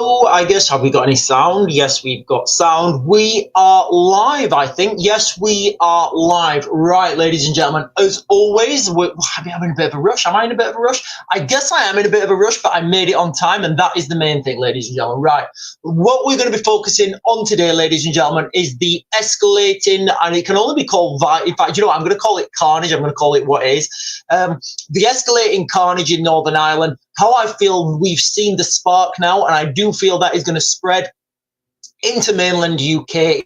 Hello, I guess. Have we got any sound? Yes, we've got sound. We are live, I think. Yes, we are live. Right, ladies and gentlemen, as always, I'm in a bit of a rush. Am I in a bit of a rush? I guess I am in a bit of a rush, but I made it on time, and that is the main thing, ladies and gentlemen. Right, what we're going to be focusing on today, ladies and gentlemen, is the escalating, and it can only be called, in fact, you know what, I'm going to call it carnage. I'm going to call it what it is. The escalating carnage in Northern Ireland. How I feel we've seen the spark now, and I do feel that is going to spread into mainland UK.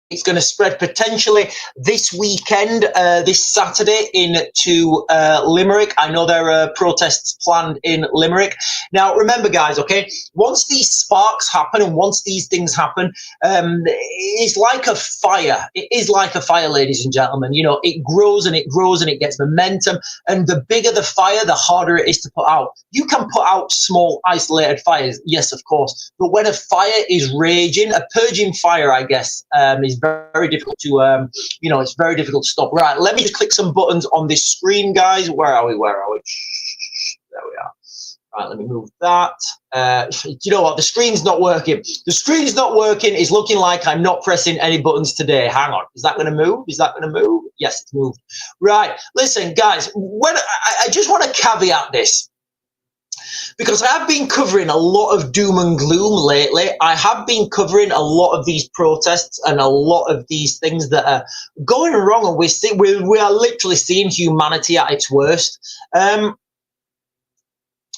It's going to spread potentially this weekend, this Saturday, into Limerick. I know there are protests planned in Limerick. Now, remember, guys, okay, once these sparks happen and once these things happen, it's like a fire. It is like a fire, ladies and gentlemen. You know, it grows and it grows and it gets momentum. And the bigger the fire, the harder it is to put out. You can put out small, isolated fires, yes, of course. But when a fire is raging, a purging fire, I guess, is very difficult to, you know, it's very difficult to stop. Right, let me just click some buttons on this screen, guys. Where are we? There we are. Right, let me move that. You know what? The screen's not working. The screen's not working. It's looking like I'm not pressing any buttons today. Hang on. Is that going to move? Is that going to move? Yes, it's moved. Right. Listen, guys, when I just want to caveat this, because I have been covering a lot of doom and gloom lately. I have been covering a lot of these protests and a lot of these things that are going wrong, and we are literally seeing humanity at its worst. When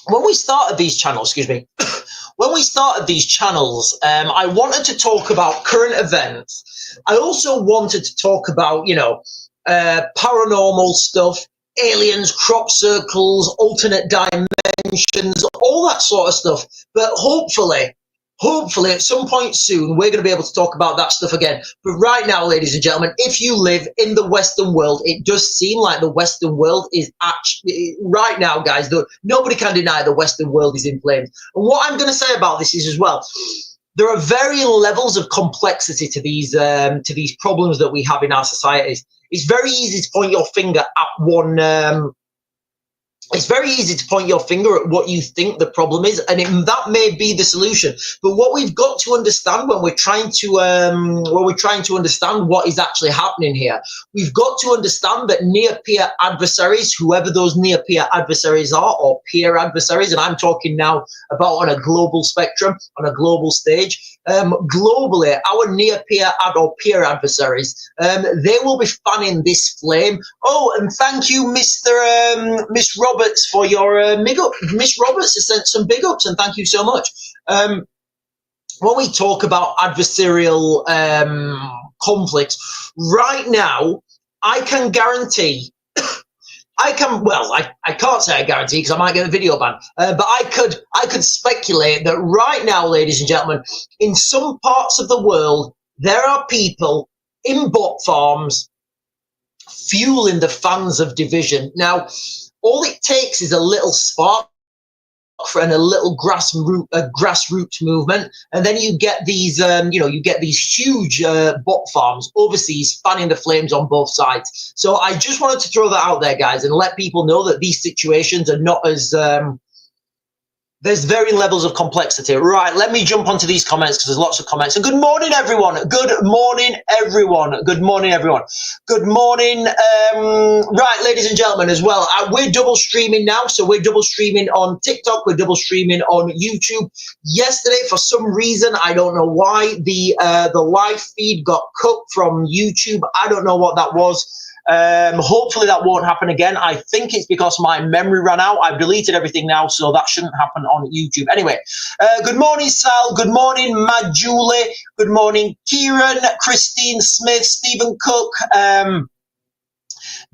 we started these channels, when we started these channels, I wanted to talk about current events. I also wanted to talk about, you know, paranormal stuff, aliens, crop circles, alternate dimensions, all that sort of stuff. But hopefully at some point soon, we're going to be able to talk about that stuff again. But right now, ladies and gentlemen, if you live in the Western world, it does seem like the Western world is actually, right now, guys, nobody can deny the Western world is in flames. And what I'm going to say about this is as well, there are varying levels of complexity to these problems that we have in our societies. It's very easy to point your finger at one. It's very easy to point your finger at what you think the problem is, and that may be the solution. But what we've got to understand when we're trying to understand what is actually happening here, we've got to understand that near-peer adversaries, whoever those near-peer adversaries are, or peer adversaries, and I'm talking now about on a global spectrum, on a global stage. Globally, our near-peer or peer adversaries, they will be fanning this flame. Oh, and thank you, Miss Roberts, for your big up. Miss Roberts has sent some big ups, and thank you so much. When we talk about adversarial conflicts, right now, I can guarantee. I can't say I guarantee because I might get a video ban, but I could speculate that right now, ladies and gentlemen, in some parts of the world, there are people in bot farms fueling the fans of division. Now, all it takes is a little spark and a little grassroots movement, and then you get these, you get these huge bot farms overseas fanning the flames on both sides. So I just wanted to throw that out there, guys, and let people know that these situations are not as there's varying levels of complexity. Right, let me jump onto these comments because there's lots of comments. And good morning, everyone. Good morning, everyone. Good morning, everyone. Good morning. Right, ladies and gentlemen, as well. We're double streaming now. So we're double streaming on TikTok. We're double streaming on YouTube. Yesterday, for some reason, I don't know why, the live feed got cut from YouTube. I don't know what that was. Hopefully that won't happen again. I think it's because my memory ran out. I've deleted everything now, so that shouldn't happen on YouTube. Anyway, good morning, Sal. Good morning, Majuli. Good morning, Kieran, Christine Smith, Stephen Cook,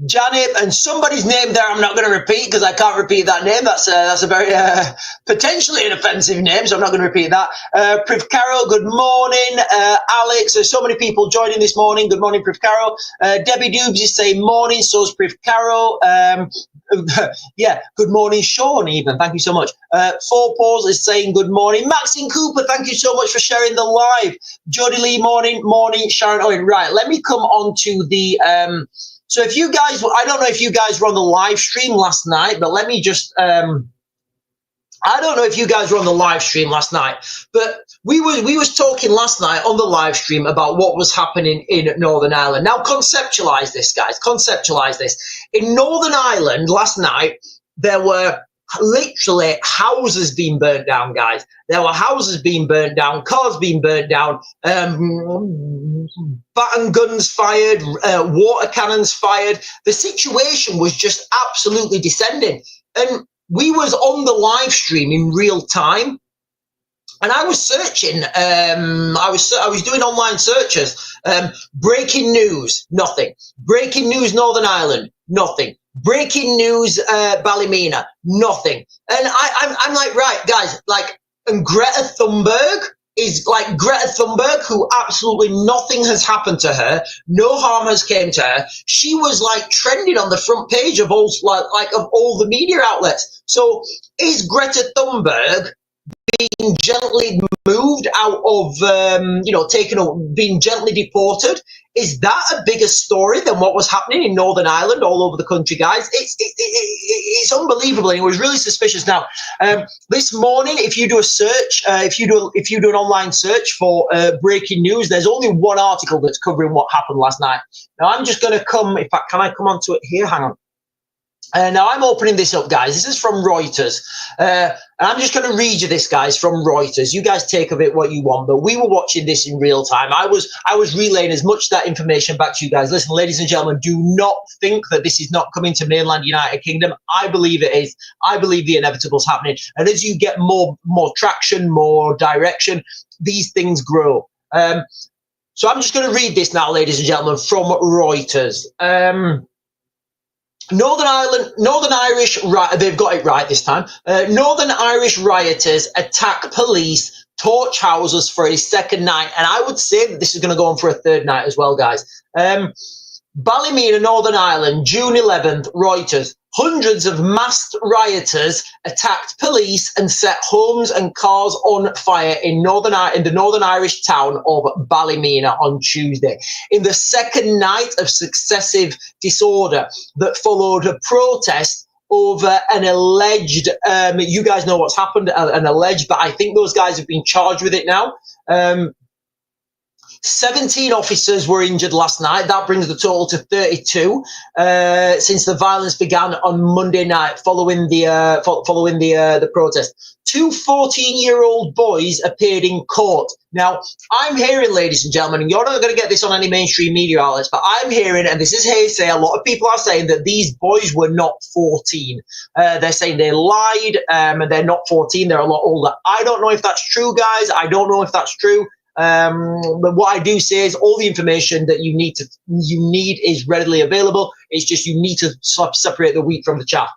Janet, and somebody's name there I'm not going to repeat because I can't repeat that name. That's a very potentially an offensive name, so I'm not going to repeat that. Priv Carol, good morning. Alex, there's so many people joining this morning. Good morning, Priv Carol. Debbie Doobs is saying morning, so is Priv Carol. Yeah, good morning, Sean, even. Thank you so much. Four Paws is saying good morning. Maxine Cooper, thank you so much for sharing the live. Jodie Lee, morning. Sharon Owen. Right, let me come on to the... So if you guys, I don't know if you guys were on the live stream last night, but let me just I don't know if you guys were on the live stream last night, but we was talking last night on the live stream about what was happening in Northern Ireland. Now conceptualize this, guys. Conceptualize this. In Northern Ireland last night, there were literally houses being burnt down, guys. There were houses being burnt down, cars being burnt down, baton guns fired, water cannons fired. The situation was just absolutely descending. And we was on the live stream in real time, and I was searching. I was doing online searches. Breaking news, nothing. Breaking news, Northern Ireland, nothing. Breaking news, Ballymena, nothing. And I'm like, right, guys, like, and Greta Thunberg is like Greta Thunberg, who absolutely nothing has happened to her, no harm has came to her. She was like trending on the front page of all of all the media outlets. So is Greta Thunberg being gently moved out of, being gently deported? Is that a bigger story than what was happening in Northern Ireland all over the country, guys? It's unbelievable, and it was really suspicious. Now, this morning, if you do a search, if you do an online search for breaking news, there's only one article that's covering what happened last night. Now, I'm just going to come. In fact, can I come onto it here? Hang on. Now I'm opening this up, guys. This is from Reuters. And I'm just going to read you this, guys, from Reuters. You guys take of it what you want, but we were watching this in real time. I was relaying as much of that information back to you guys. Listen, ladies and gentlemen, do not think that this is not coming to mainland United Kingdom. I believe it is. I believe the inevitable is happening. And as you get more traction, more direction, these things grow. So I'm just going to read this now, ladies and gentlemen, from Reuters. Northern Irish, they've got it right this time. Northern Irish rioters attack police, torch houses for a second night. And I would say that this is going to go on for a third night as well, guys. Ballymena, Northern Ireland, June 11th, Reuters. Hundreds of masked rioters attacked police and set homes and cars on fire in the Northern Irish town of Ballymena on Tuesday. In the second night of successive disorder that followed a protest over an alleged, you guys know what's happened, an alleged, but I think those guys have been charged with it now. 17 officers were injured last night. That brings the total to 32 since the violence began on Monday night following the protest. Two 14-year-old boys appeared in court. Now, I'm hearing, ladies and gentlemen, and you're not going to get this on any mainstream media outlets, but I'm hearing, and this is hearsay, a lot of people are saying that these boys were not 14. They're saying they lied, and they're not 14. They're a lot older. I don't know if that's true, guys. I don't know if that's true. But what I do say is all the information that you need is readily available. It's just you need to separate the wheat from the chaff.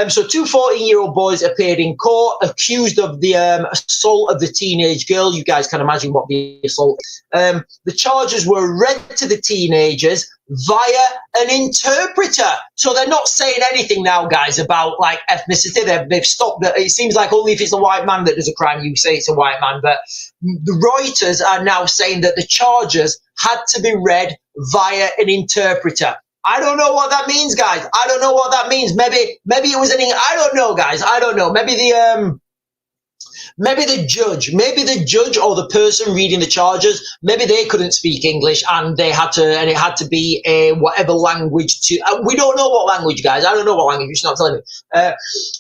So two 14-year-old boys appeared in court accused of the assault of the teenage girl. You guys can imagine what the assault. The charges were read to the teenagers via an interpreter. So they're not saying anything now, guys, about like ethnicity. They've stopped that. It seems like only if it's a white man that does a crime, you say it's a white man. But the Reuters are now saying that the charges had to be read via an interpreter. I don't know what that means, guys. I don't know what that means. Maybe it was I don't know, guys. I don't know. Maybe the judge or the person reading the charges, maybe they couldn't speak English and it had to be a whatever language to, we don't know what language, guys. I don't know what language, you're not telling me.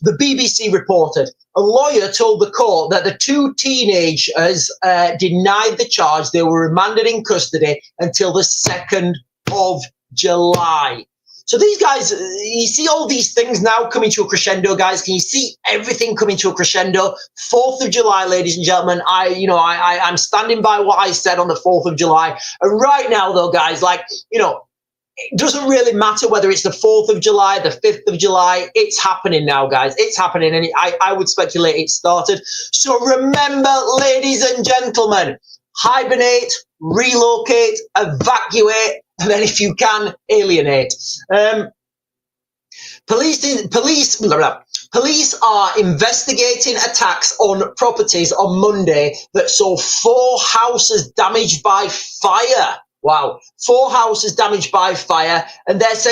The BBC reported, a lawyer told the court that the two teenagers denied the charge. They were remanded in custody until the 2nd of July. So these guys, you see all these things now coming to a crescendo, guys. Can you see everything coming to a crescendo? 4th of July, ladies and gentlemen. I'm standing by what I said on the 4th of July. And right now, though, guys, it doesn't really matter whether it's the 4th of July, the 5th of July. It's happening now, guys. It's happening. And I would speculate it started. So remember, ladies and gentlemen, hibernate, relocate, evacuate, and then if you can, alienate. Police are investigating attacks on properties on Monday that saw 4 houses damaged by fire. Wow, 4 houses damaged by fire, and what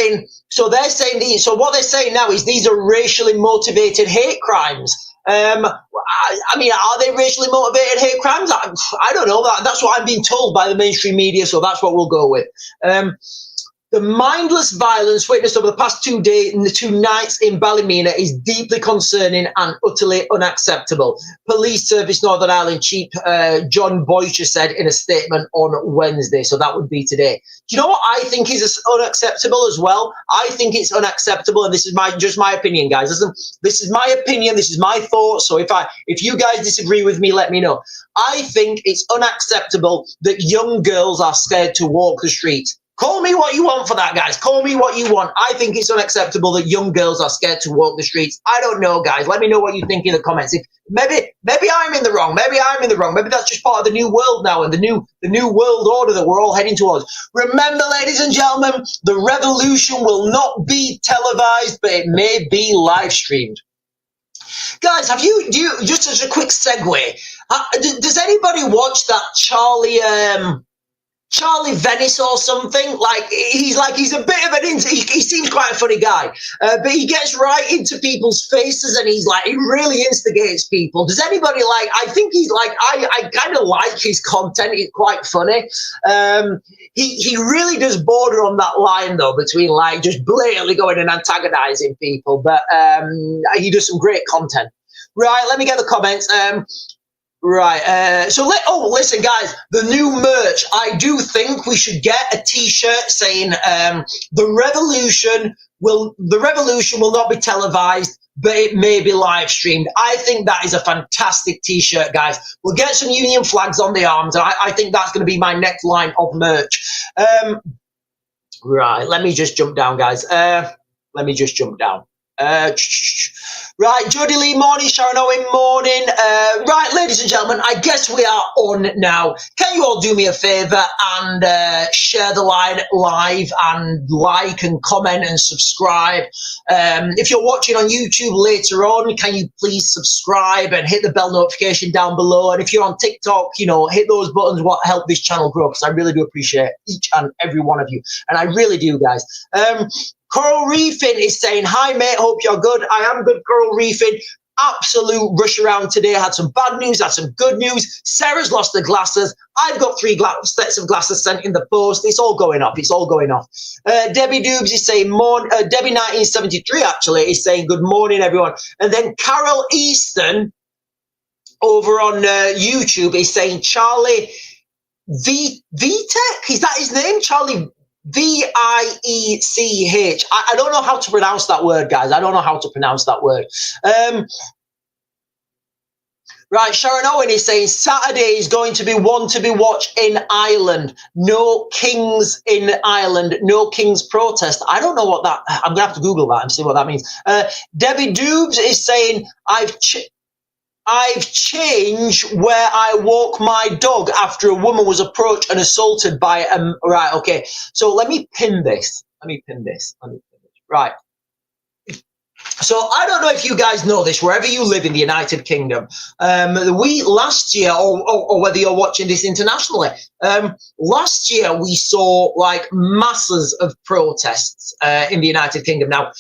they're saying now is these are racially motivated hate crimes. I mean, are they racially motivated hate crimes? I don't know. That's what I'm being told by the mainstream media, so that's what we'll go with. The mindless violence witnessed over the past 2 days and the 2 nights in Ballymena is deeply concerning and utterly unacceptable. Police Service Northern Ireland Chief John Boycher said in a statement on Wednesday. So that would be today. Do you know what I think is unacceptable as well? I think it's unacceptable, and this is just my opinion, guys. This is my opinion. This is my thoughts. So if you guys disagree with me, let me know. I think it's unacceptable that young girls are scared to walk the streets. Call me what you want for that, guys. Call me what you want. I think it's unacceptable that young girls are scared to walk the streets. I don't know, guys. Let me know what you think in the comments. Maybe I'm in the wrong. Maybe I'm in the wrong. Maybe that's just part of the new world now and the new world order that we're all heading towards. Remember, ladies and gentlemen, the revolution will not be televised, but it may be live streamed. Guys, just as a quick segue, does anybody watch that Charlie Venice or something? He's a bit of he seems quite a funny guy, but he gets right into people's faces and he really instigates people. Does anybody I think he's I kind of like his content. It's quite funny. He really does border on that line though, between just blatantly going and antagonizing people, but he does some great content. Right, let me get the comments. Right, listen, guys, the new merch. I do think we should get a T-shirt saying the revolution will not be televised, but it may be live streamed. I think that is a fantastic T-shirt, guys. We'll get some Union flags on the arms, and I think that's going to be my next line of merch. Right, let me just jump down, guys. Let me just jump down. Right, Jodie Lee, morning. Sharon Owen, morning. Right, ladies and gentlemen, I guess we are on now. Can you all do me a favour and share the line live and like and comment and subscribe? If you're watching on YouTube later on, can you please subscribe and hit the bell notification down below? And if you're on TikTok, hit those buttons what help this channel grow, because I really do appreciate each and every one of you, and I really do, guys. Coral Reefing is saying, hi, mate, hope you're good. I am good, Coral Reefing. Absolute rush around today. I had some bad news, I had some good news. Sarah's lost the glasses. I've got 3 sets of glasses sent in the post. It's all going off. It's all going off. Debbie Doobs is saying, Debbie 1973, actually, is saying, good morning, everyone. And then Carol Easton over on YouTube is saying, Charlie Vitek? Is that his name? Charlie Viech. I don't know how to pronounce that word, guys. I don't know how to pronounce that word. Right, Sharon Owen is saying Saturday is going to be one to be watched in Ireland. No Kings in Ireland. No Kings protest. I don't know what that. I'm gonna have to Google that and see what that means. Debbie Doobs is saying I've changed where I walk my dog after a woman was approached and assaulted by right, okay. So let me pin this. Right. So I don't know if you guys know this, wherever you live in the United Kingdom, we last year, or whether you're watching this internationally, last year we saw masses of protests in the United Kingdom. Now,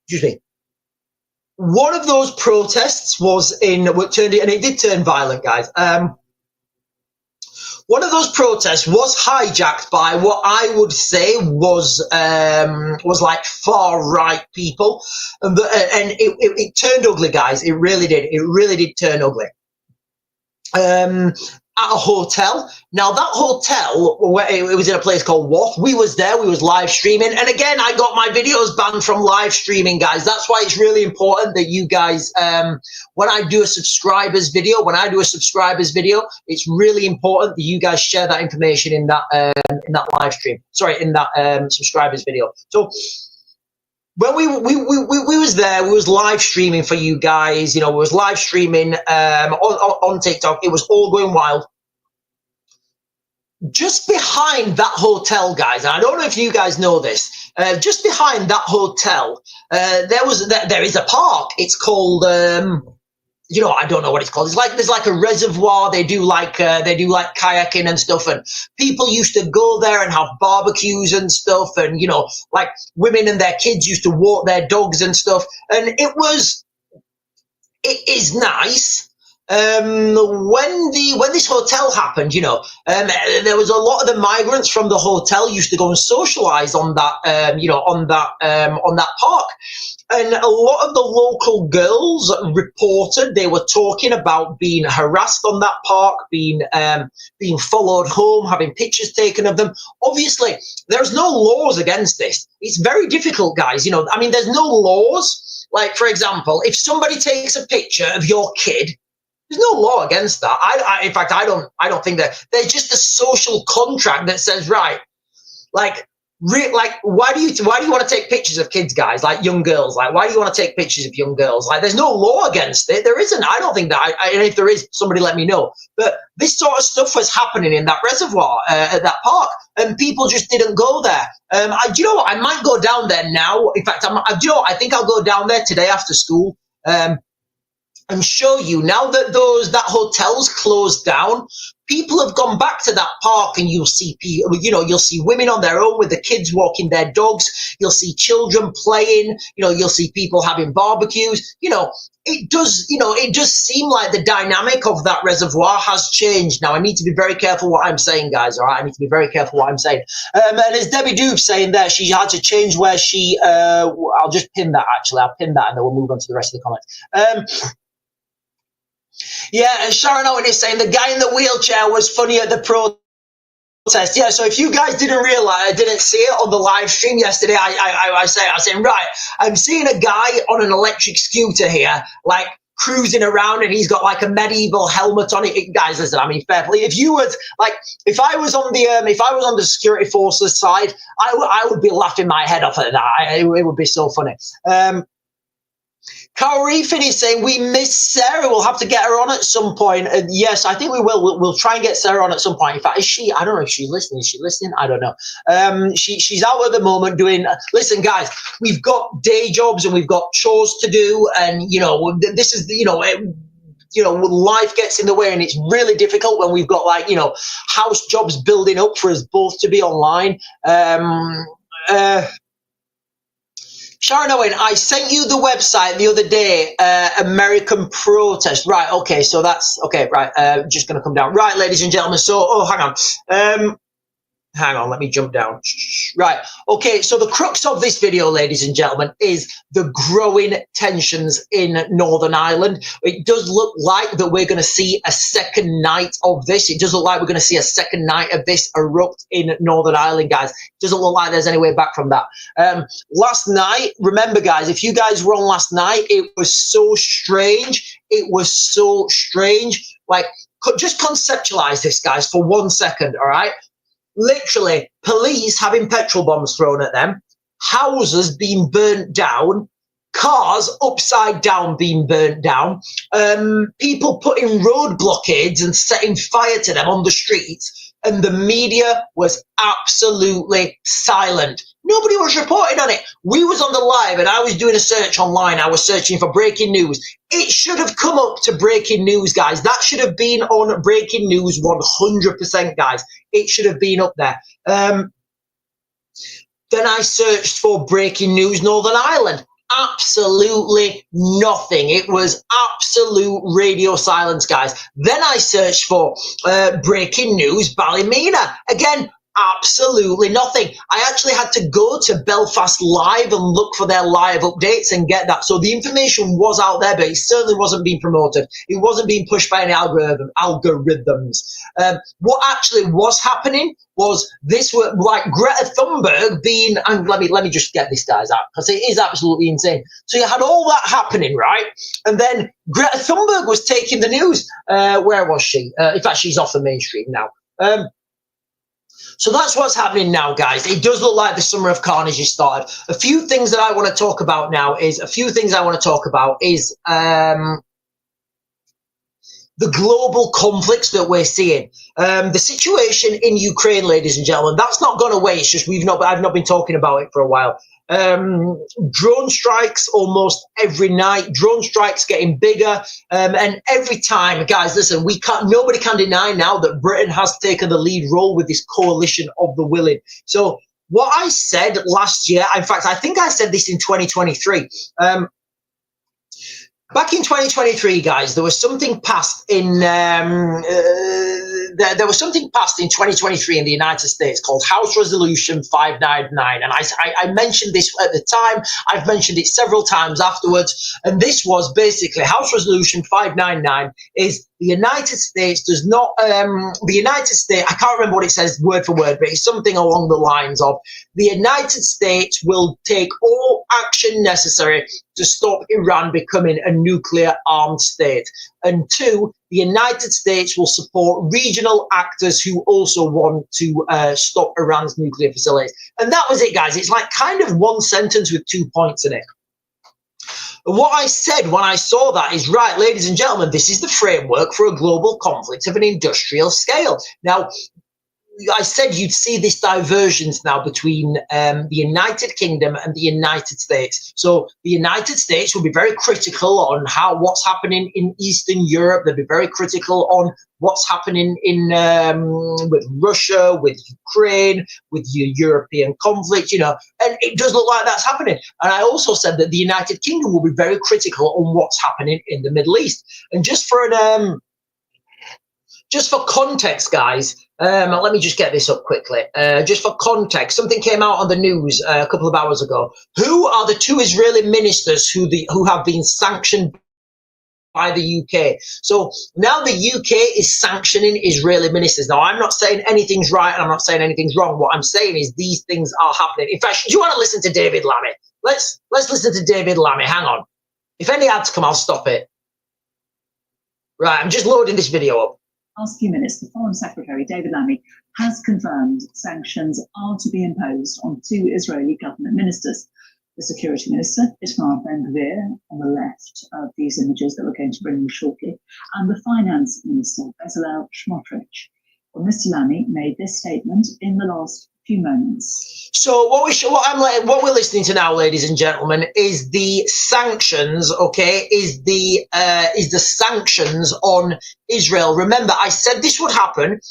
excuse me. One of those protests was and it did turn violent, guys. One of those protests was hijacked by what I would say was far right people, and it turned ugly, guys. It really did. It really did turn ugly. At a hotel. Now that hotel, it was in a place called Wath. We was there. We was live streaming, and again, I got my videos banned from live streaming, guys. That's why it's really important that you guys, when I do a subscribers video, it's really important that you guys share that information in that live stream. Sorry, in that subscribers video. So when we was there, we was live streaming for you guys. We was live streaming on TikTok. It was all going wild. Just behind that hotel, guys, and I don't know if you guys know this, just behind that hotel, there is a park. It's called I don't know what it's called. There's a reservoir. They do kayaking and stuff, and people used to go there and have barbecues and stuff, and women and their kids used to walk their dogs and stuff, and it was it is nice. When this hotel happened, there was a lot of the migrants from the hotel used to go and socialize on that, on that park. And a lot of the local girls reported they were talking about being harassed on that park, being followed home, having pictures taken of them. Obviously, there's no laws against this. It's very difficult, guys. There's no laws. Like, for example, if somebody takes a picture of your kid, there's no law against that. In fact, I don't think that. There's just a social contract that says, right, why do you want to take pictures of kids, guys, like young girls? Like, why do you want to take pictures of young girls? Like, there's no law against it. There isn't. I don't think that. And if there is, somebody let me know. But this sort of stuff was happening in that reservoir at that park, and people just didn't go there. Do you know what? I might go down there now. In fact, I think I'll go down there today after school. And show you now that that hotel's closed down, people have gone back to that park, and you'll see people, you'll see women on their own with the kids walking their dogs. You'll see children playing. You'll see people having barbecues. It does seem like the dynamic of that reservoir has changed. Now, I need to be very careful what I'm saying, guys. All right, I need to be very careful what I'm saying. And as Debbie Doob saying there, she had to change where she. I'll just pin that. Actually, I'll pin that, and then we'll move on to the rest of the comments. Yeah, and Sharon Owen is saying the guy in the wheelchair was funny at the protest. Yeah, so if you guys didn't realize, didn't see it on the live stream yesterday, I said, right, I'm seeing a guy on an electric scooter here, like cruising around, and he's got like a medieval helmet on it. Guys, listen, fair play. If I was on the security forces side, I would be laughing my head off at that. It would be so funny. Carl Reefin is saying we miss Sarah. We'll have to get her on at some point. Yes, I think we will. We'll try and get Sarah on at some point. In fact, is she? I don't know if she's listening. Is she listening? I don't know. She's out at the moment doing. Listen, guys, we've got day jobs and we've got chores to do, and this is life gets in the way, and it's really difficult when we've got house jobs building up for us both to be online. Sharon Owen, I sent you the website the other day, American protest. Right, okay, so that's, okay, right, just going to come down. Right, ladies and gentlemen, so, hang on, let me jump down. Right, okay, so the crux of this video, ladies and gentlemen, is the growing tensions in Northern Ireland. It does look like that we're going to see a second night of this. It does look like we're going to see a second night of this erupt in Northern Ireland, guys. It doesn't look like there's any way back from that. Last night, remember, guys, if you guys were on last night, it was so strange. It was so strange. Like, just conceptualize this, guys, for 1 second, all right? Literally, police having petrol bombs thrown at them, houses being burnt down, cars upside down being burnt down, people putting road blockades and setting fire to them on the streets, and the media was absolutely silent. Nobody was reporting on it. We was on the live, and I was doing a search online. I was searching for breaking news. It should have come up to breaking news, guys. That should have been on breaking news 100%, guys. It should have been up there. Then I searched for breaking news Northern Ireland. Absolutely nothing. It was absolute radio silence, guys. Then I searched for breaking news Ballymena. Again, absolutely nothing. I actually had to go to Belfast Live and look for their live updates and get that. So the information was out there, but it certainly wasn't being promoted. It wasn't being pushed by any algorithms. What actually was happening was this were like Greta Thunberg being, and let me just get this guys out because it is absolutely insane. So you had all that happening, right? And then Greta Thunberg was taking the news. Where was she? In fact, she's off the mainstream now. So that's what's happening now, guys. It does look like the summer of carnage has started. A few things that I want to talk about now is the global conflicts that we're seeing. The situation in Ukraine, ladies and gentlemen, that's not gone away. It's just I've not been talking about it for a while. Drone strikes almost every night. Drone strikes getting bigger, and every time, guys, listen, nobody can deny now that Britain has taken the lead role with this coalition of the willing. So what I said last year, in fact, I think I said this in 2023. Back in 2023, guys, there was something passed in there was something passed in 2023 in the United States called House Resolution 599, and I mentioned this at the time. I've mentioned it several times afterwards, and this was basically House Resolution 599 is the United States does not the United States, I can't remember what it says word for word, but it's something along the lines of the United States will take all action necessary to stop Iran becoming a nuclear armed state. And two, the United States will support regional actors who also want to stop Iran's nuclear facilities. And that was it, guys. It's like kind of one sentence with 2 points in it. And what I said when I saw that is, right, ladies and gentlemen, this is the framework for a global conflict of an industrial scale. Now, I said you'd see this divergence now between the United Kingdom and the United States. So the United States will be very critical on what's happening in Eastern Europe. They'll be very critical on what's happening in with Russia, with Ukraine, with your European conflict, you know, and it does look like that's happening. And I also said that the United Kingdom will be very critical on what's happening in the Middle East. And just for context, guys, let me just get this up quickly. Just for context, something came out on the news a couple of hours ago. Who are the 2 Israeli ministers who have been sanctioned by the UK? So now the UK is sanctioning Israeli ministers. Now, I'm not saying anything's right and I'm not saying anything's wrong. What I'm saying is these things are happening. In fact, do you want to listen to David Lammy? Let's listen to David Lammy. Hang on. If any ads come, I'll stop it. Right, I'm just loading this video up. Last few minutes, the Foreign Secretary, David Lammy, has confirmed sanctions are to be imposed on 2 Israeli government ministers. The Security Minister, Itamar Ben-Gvir, on the left of these images that we're going to bring you shortly, and the Finance Minister, Bezalel Smotrich. Well, Mr. Lammy made this statement in the last few moments. So what we're listening to now, ladies and gentlemen, is the sanctions. Okay, is the sanctions on Israel. Remember, I said this would happen.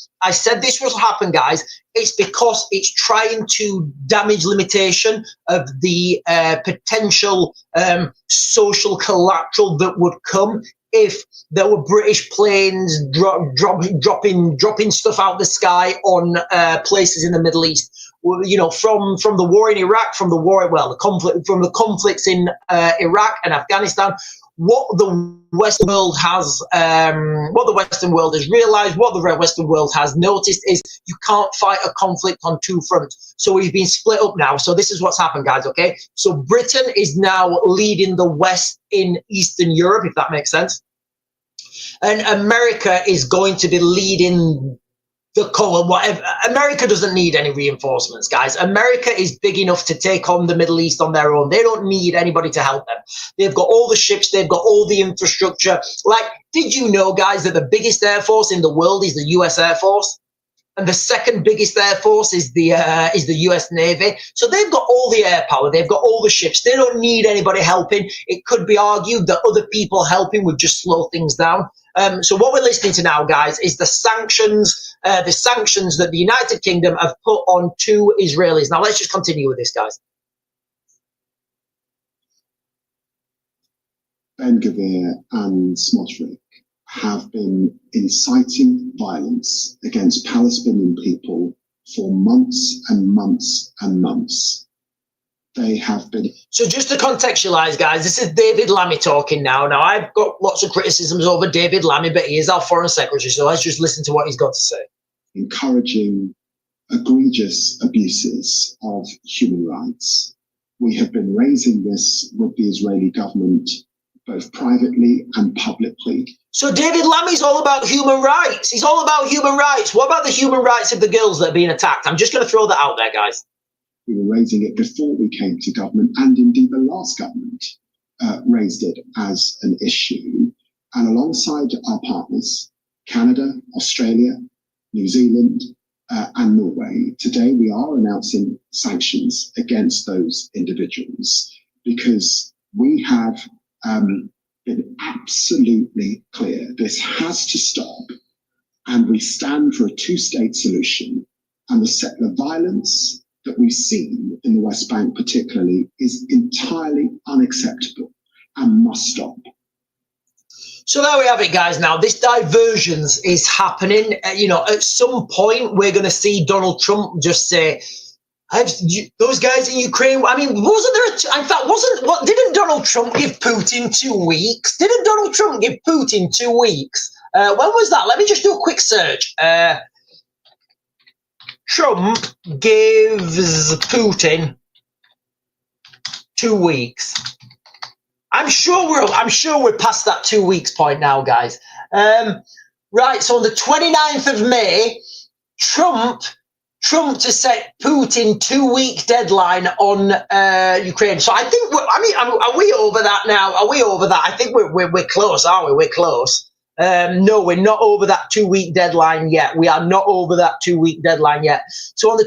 Guys. It's because it's trying to damage limitation of the potential social collateral that would come if there were British planes dropping stuff out the sky on places in the Middle East. You know, from the war in Iraq, from the conflicts in Iraq and Afghanistan. What the Western world has realized, what the Western world has noticed is you can't fight a conflict on 2 fronts. So we've been split up now. So this is what's happened, guys. Okay. So Britain is now leading the West in Eastern Europe, if that makes sense. And America is going to be leading the color, whatever. America doesn't need any reinforcements, guys. America is big enough to take on the Middle East on their own. They don't need anybody to help them. They've got all the ships, they've got all the infrastructure. Like, did you know, guys, that the biggest air force in the world is the US Air Force? And the second biggest air force is the US Navy. So they've got all the air power, they've got all the ships. They don't need anybody helping. It could be argued that other people helping would just slow things down. So what we're listening to now, guys, is the sanctions that the United Kingdom have put on 2 Israelis. Now, let's just continue with this, guys. Ben-Gvir and Smotrich have been inciting violence against Palestinian people for months and months and months. They have been. So just to contextualize, guys, this is David Lammy talking now. Now, I've got lots of criticisms over David Lammy, but he is our Foreign Secretary, so let's just listen to what he's got to say. Encouraging egregious abuses of human rights. We have been raising this with the Israeli government, both privately and publicly. So David Lammy's all about human rights. He's all about human rights. What about the human rights of the girls that are being attacked? I'm just going to throw that out there, guys. We were raising it before we came to government, and indeed the last government raised it as an issue. And alongside our partners, Canada, Australia, New Zealand, and Norway, today we are announcing sanctions against those individuals because we have been absolutely clear this has to stop, and we stand for a 2-state solution. And the violence that we've seen in the West Bank particularly is entirely unacceptable and must stop. So there we have it, guys. Now, this divergence is happening. You know, at some point, we're going to see Donald Trump just say, those guys in Ukraine, I mean, wasn't there, in fact, didn't Donald Trump give Putin 2 weeks? Didn't Donald Trump give Putin 2 weeks? When was that? Let me just do a quick search. Trump gives Putin 2 weeks. I'm sure we're past that 2 weeks point now, guys. Right, so on the 29th of May, Trump to set Putin 2 week deadline on Ukraine. So I think are we over that now? Are we over that? I think we're close, aren't we? We're close. No, we're not over that 2 week deadline yet. We are not over that 2 week deadline yet. So on the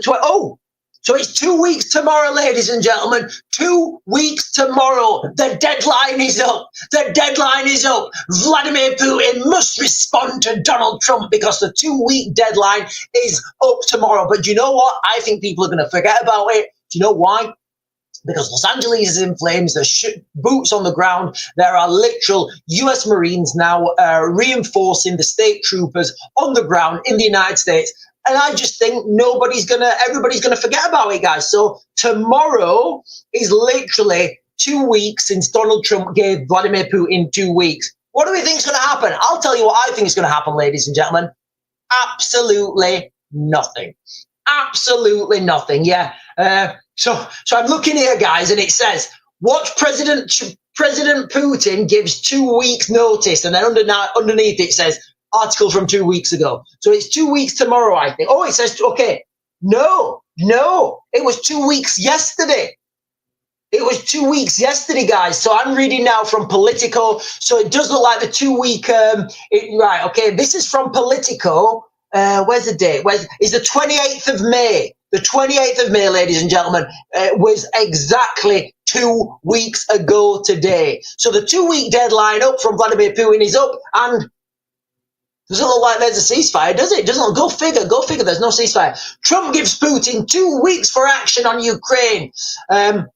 so it's 2 weeks tomorrow, ladies and gentlemen. 2 weeks tomorrow. The deadline is up. The deadline is up. Vladimir Putin must respond to Donald Trump because the 2 week deadline is up tomorrow. But do you know what? I think people are going to forget about it. Do you know why? Because Los Angeles is in flames. There's boots on the ground. There are literal US Marines now reinforcing the state troopers on the ground in the United States. And I just think everybody's gonna forget about it, guys. So tomorrow is literally 2 weeks since Donald Trump gave Vladimir Putin 2 weeks. What do we think is gonna happen? I'll tell you what I think is gonna happen, ladies and gentlemen. Absolutely nothing. Absolutely nothing. Yeah. So I'm looking here, guys, and it says, watch President Putin gives 2 weeks notice, and then underneath it says, article from 2 weeks ago. So it's 2 weeks tomorrow, I think. Oh, it says, okay. No, it was 2 weeks yesterday. It was 2 weeks yesterday, guys. So I'm reading now from Politico. So it does look like the 2 week, right, okay. This is from Politico. Where's the date? It's the 28th of May. The 28th of May, ladies and gentlemen, was exactly 2 weeks ago today. So the 2 week deadline up from Vladimir Putin is up, and doesn't look like there's a ceasefire, does it? Doesn't look, go figure, there's no ceasefire. Trump gives Putin 2 weeks for action on Ukraine,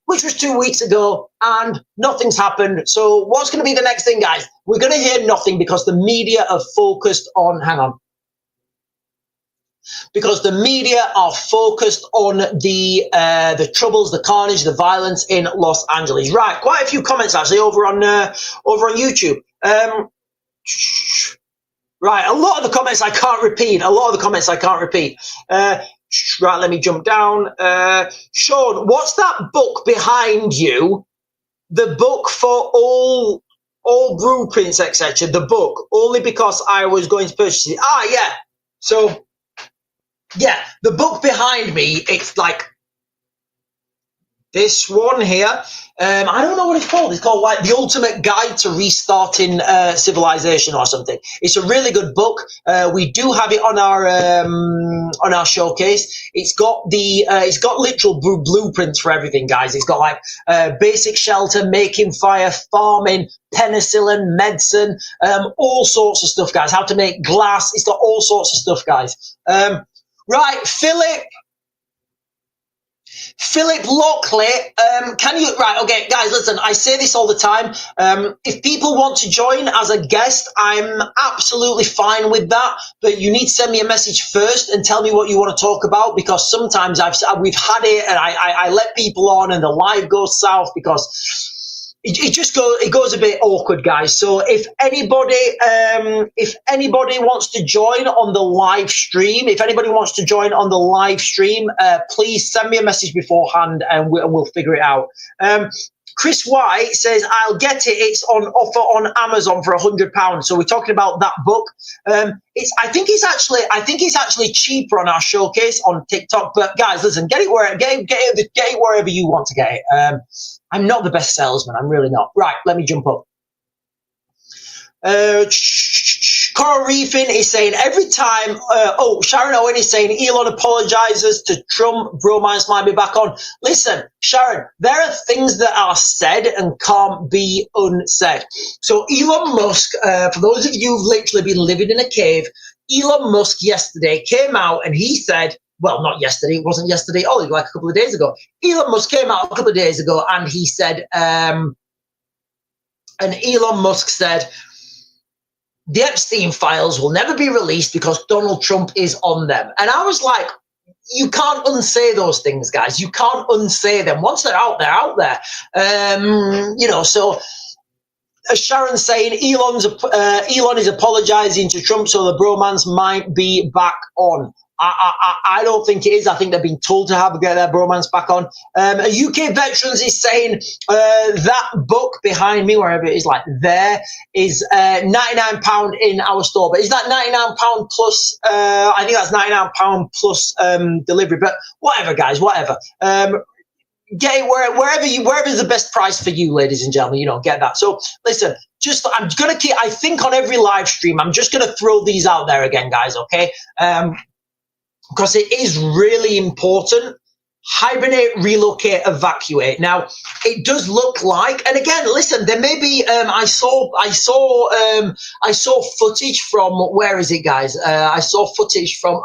which was 2 weeks ago, and nothing's happened. So what's going to be the next thing, guys? We're going to hear nothing because the media are focused on, because the media are focused on the troubles, the carnage, the violence in Los Angeles. Right, quite a few comments actually over on YouTube. Right, a lot of the comments I can't repeat. Right, let me jump down. Sean, what's that book behind you? The book for all blueprints, etc. The book, only because I was going to purchase it. Ah, yeah. So, yeah, the book behind me, it's like this one here. I don't know what it's called. It's called like The Ultimate Guide to Restarting Civilization or something. It's a really good book. We do have it on our showcase. It's got literal blueprints for everything, guys. It's got like basic shelter, making fire, farming, penicillin, medicine, all sorts of stuff, guys. How to make glass. It's got all sorts of stuff, guys. Right, Philip Lockley, right, okay, guys, listen, I say this all the time. If people want to join as a guest, I'm absolutely fine with that, but you need to send me a message first and tell me what you want to talk about, because sometimes we've had it and I let people on and the live goes south because it goes a bit awkward, guys. So if anybody wants to join on the live stream, please send me a message beforehand and we'll figure it out. Chris White says, I'll get it. It's on offer on Amazon for £100. So we're talking about that book. I think it's actually cheaper on our showcase on TikTok. But guys, listen, get it wherever you want to get it. I'm not the best salesman. I'm really not. Right, let me jump up. Coral Reefing is saying every time. Sharon Owen is saying Elon apologizes to Trump. Bromance might be back on. Listen, Sharon, there are things that are said and can't be unsaid. So Elon Musk, for those of you who've literally been living in a cave, Elon Musk yesterday came out and he said, well, not yesterday, it wasn't yesterday, like a couple of days ago. Elon Musk came out a couple of days ago and he said, and Elon Musk said, the Epstein files will never be released because Donald Trump is on them. And I was like, you can't unsay those things, guys. You can't unsay them. Once they're out, they're out there. You know, so Sharon's saying Elon is apologizing to Trump, so the bromance might be back on. I don't think it is. I think they've been told to get their bromance back on. UK Veterans is saying that book behind me, wherever it is, like there, is £99 in our store. But is that £99 plus? I think that's £99 plus delivery. But whatever, guys, whatever. Get it wherever's the best price for you, ladies and gentlemen. You know, get that. So listen, I'm gonna keep. I think on every live stream, I'm just gonna throw these out there again, guys. Okay. Because it is really important. Hibernate, relocate, evacuate. Now, it does look like, and again, listen, there may be. I saw footage from, where is it, guys? I saw footage from.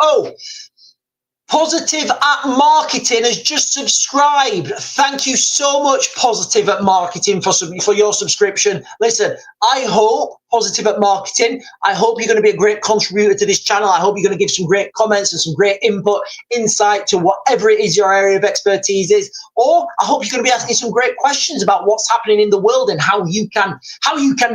Positive at Marketing has just subscribed. Thank you so much, Positive at Marketing, for your subscription. Listen, I hope, Positive at Marketing, I hope you're going to be a great contributor to this channel. I hope you're going to give some great comments and some great input, insight to whatever it is your area of expertise is. Or I hope you're going to be asking some great questions about what's happening in the world and how you can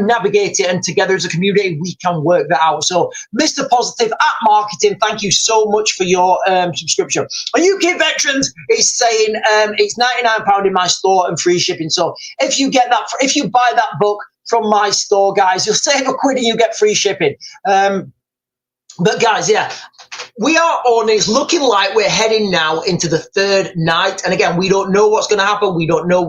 navigate it. And together as a community, we can work that out. So, Mr. Positive at Marketing, thank you so much for your subscription. And UK Veterans is saying it's £99 in my store and free shipping. So if you get that, if you buy that book from my store, guys, you'll save a quid and you get free shipping. But guys, yeah, we are on. It's looking like we're heading now into the third night. And again, we don't know what's going to happen. We don't know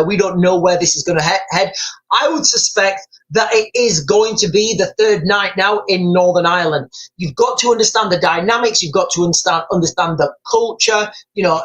we don't know where this is going to head. I would suspect that it is going to be the third night now in Northern Ireland. You've got to understand the dynamics. You've got to understand the culture. You know,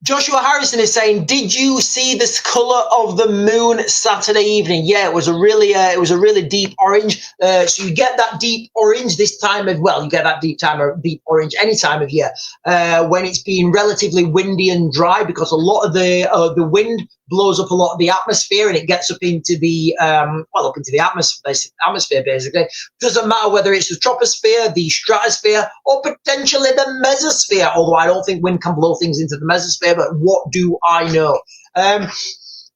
Joshua Harrison is saying, did you see this color of the moon Saturday evening? Yeah, it was a really deep orange. So you get that deep orange this time of, well, you get that deep orange any time of year when it's been relatively windy and dry, because a lot of the wind blows up a lot of the atmosphere and it gets up into the up into the atmosphere basically. Doesn't matter whether it's the troposphere, the stratosphere, or potentially the mesosphere, although I don't think wind can blow things into the mesosphere, but what do I know?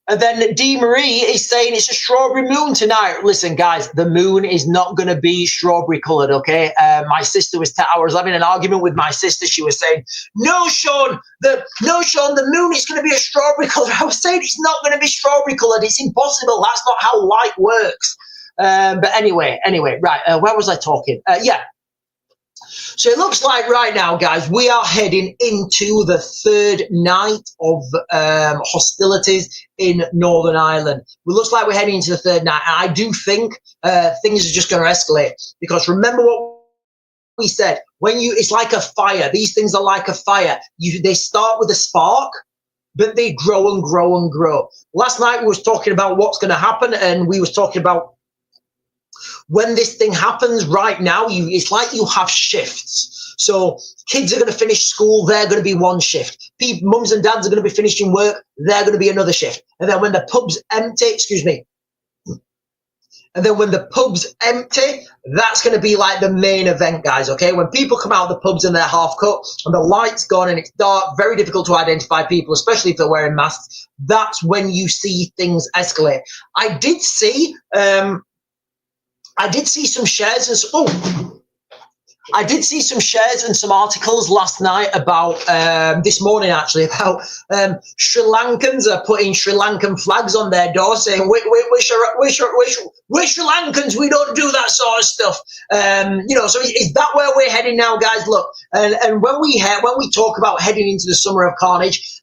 And then D. Marie is saying it's a strawberry moon tonight. Listen, guys, the moon is not going to be strawberry colored, okay? My sister I was having an argument with my sister. She was saying, no, Sean, the moon is going to be a strawberry color. I was saying it's not going to be strawberry colored. It's impossible. That's not how light works. But anyway, right. Where was I talking? Yeah. So it looks like right now, guys, we are heading into the third night of hostilities in Northern Ireland. It looks like we're heading into the third night. And I do think things are just going to escalate, because remember what we said, it's like a fire. These things are like a fire. They start with a spark, but they grow and grow and grow. Last night we was talking about what's going to happen, and we was talking about when this thing happens. Right now, it's like you have shifts. So kids are going to finish school, they're going to be one shift. Mums and dads are going to be finishing work, they're going to be another shift. And then when the pub's empty, that's going to be like the main event, guys, okay? When people come out of the pubs and they're half cut and the light's gone and it's dark, very difficult to identify people, especially if they're wearing masks. That's when you see things escalate. I did see some shares and some articles last night about this morning actually about Sri Lankans are putting Sri Lankan flags on their door saying we're Sri Lankans, we don't do that sort of stuff. So is that where we're heading now, guys? Look, and when we talk about heading into the summer of carnage,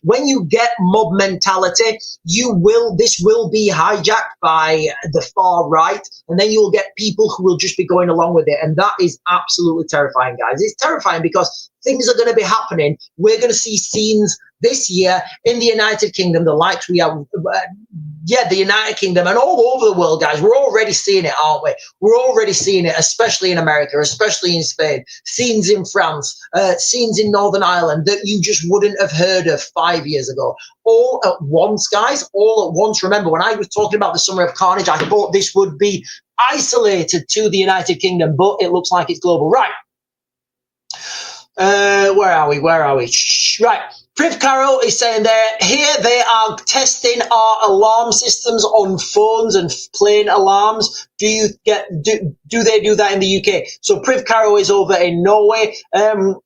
when you get mob mentality, this will be hijacked by the far right, and then you will get people who will just be going along with it, and that is absolutely terrifying, guys. It's terrifying because things are going to be happening. We're going to see scenes this year in the United Kingdom, the likes we have, the United Kingdom and all over the world, guys. We're already seeing it, aren't we? We're already seeing it, especially in America, especially in Spain, scenes in France, scenes in Northern Ireland that you just wouldn't have heard of 5 years ago. All at once, guys, all at once. Remember, when I was talking about the Summer of Carnage, I thought this would be isolated to the United Kingdom, but it looks like it's global. Right. Where are we? Right. Priv Carroll is saying there, here they are testing our alarm systems on phones and plane alarms. Do they do that in the UK? So Priv Carroll is over in Norway.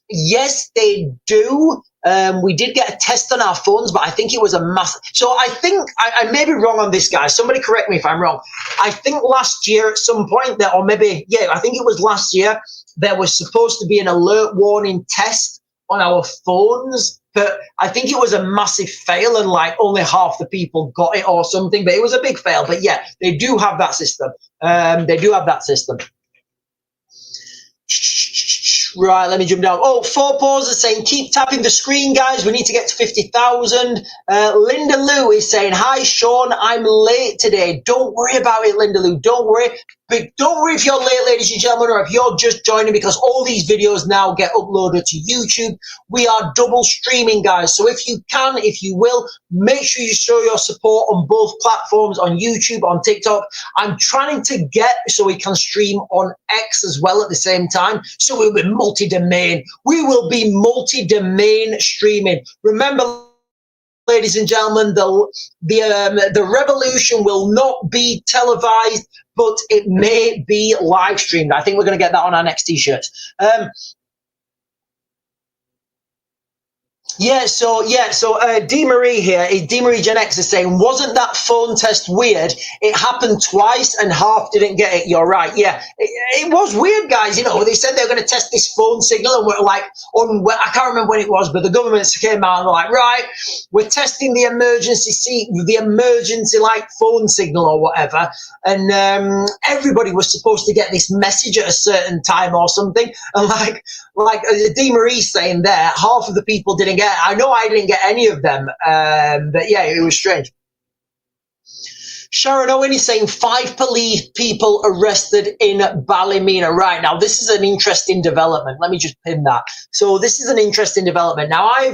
Yes, they do. We did get a test on our phones, but I think it was a massive. So I think I may be wrong on this, guys. Somebody correct me if I'm wrong. I think last year at some point I think it was last year, there was supposed to be an alert warning test on our phones, but I think it was a massive fail and like only half the people got it or something, but it was a big fail. But yeah, they do have that system. Right, let me jump down. Oh, Four Paws is saying, keep tapping the screen, guys. We need to get to 50,000. Linda Lou is saying, hi, Sean. I'm late today. Don't worry about it, Linda Lou. Don't worry. But don't worry if you're late, ladies and gentlemen, or if you're just joining, because all these videos now get uploaded to YouTube. We are double streaming, guys. So if you can, if you will, make sure you show your support on both platforms, on YouTube, on TikTok. I'm trying to get so we can stream on X as well at the same time. So we'll be multi-domain. We will be multi-domain streaming. Remember, ladies and gentlemen, the revolution will not be televised, but it may be live streamed. I think we're going to get that on our next t-shirts. So D Marie here, D Marie Gen X is saying, wasn't that phone test weird? It happened twice and half didn't get it. You're right. Yeah, it was weird, guys. You know, they said they were going to test this phone signal, and we're like, I can't remember when it was, but the government came out and were like, right, we're testing the emergency like phone signal or whatever, and everybody was supposed to get this message at a certain time or something, and like D Marie saying there, half of the people didn't get it. I know I didn't get any of them, but yeah, it was strange. Sharon Owen is saying 5 police people arrested in Ballymena. Right, now this is an interesting development. Let me just pin that. So this is an interesting development. Now I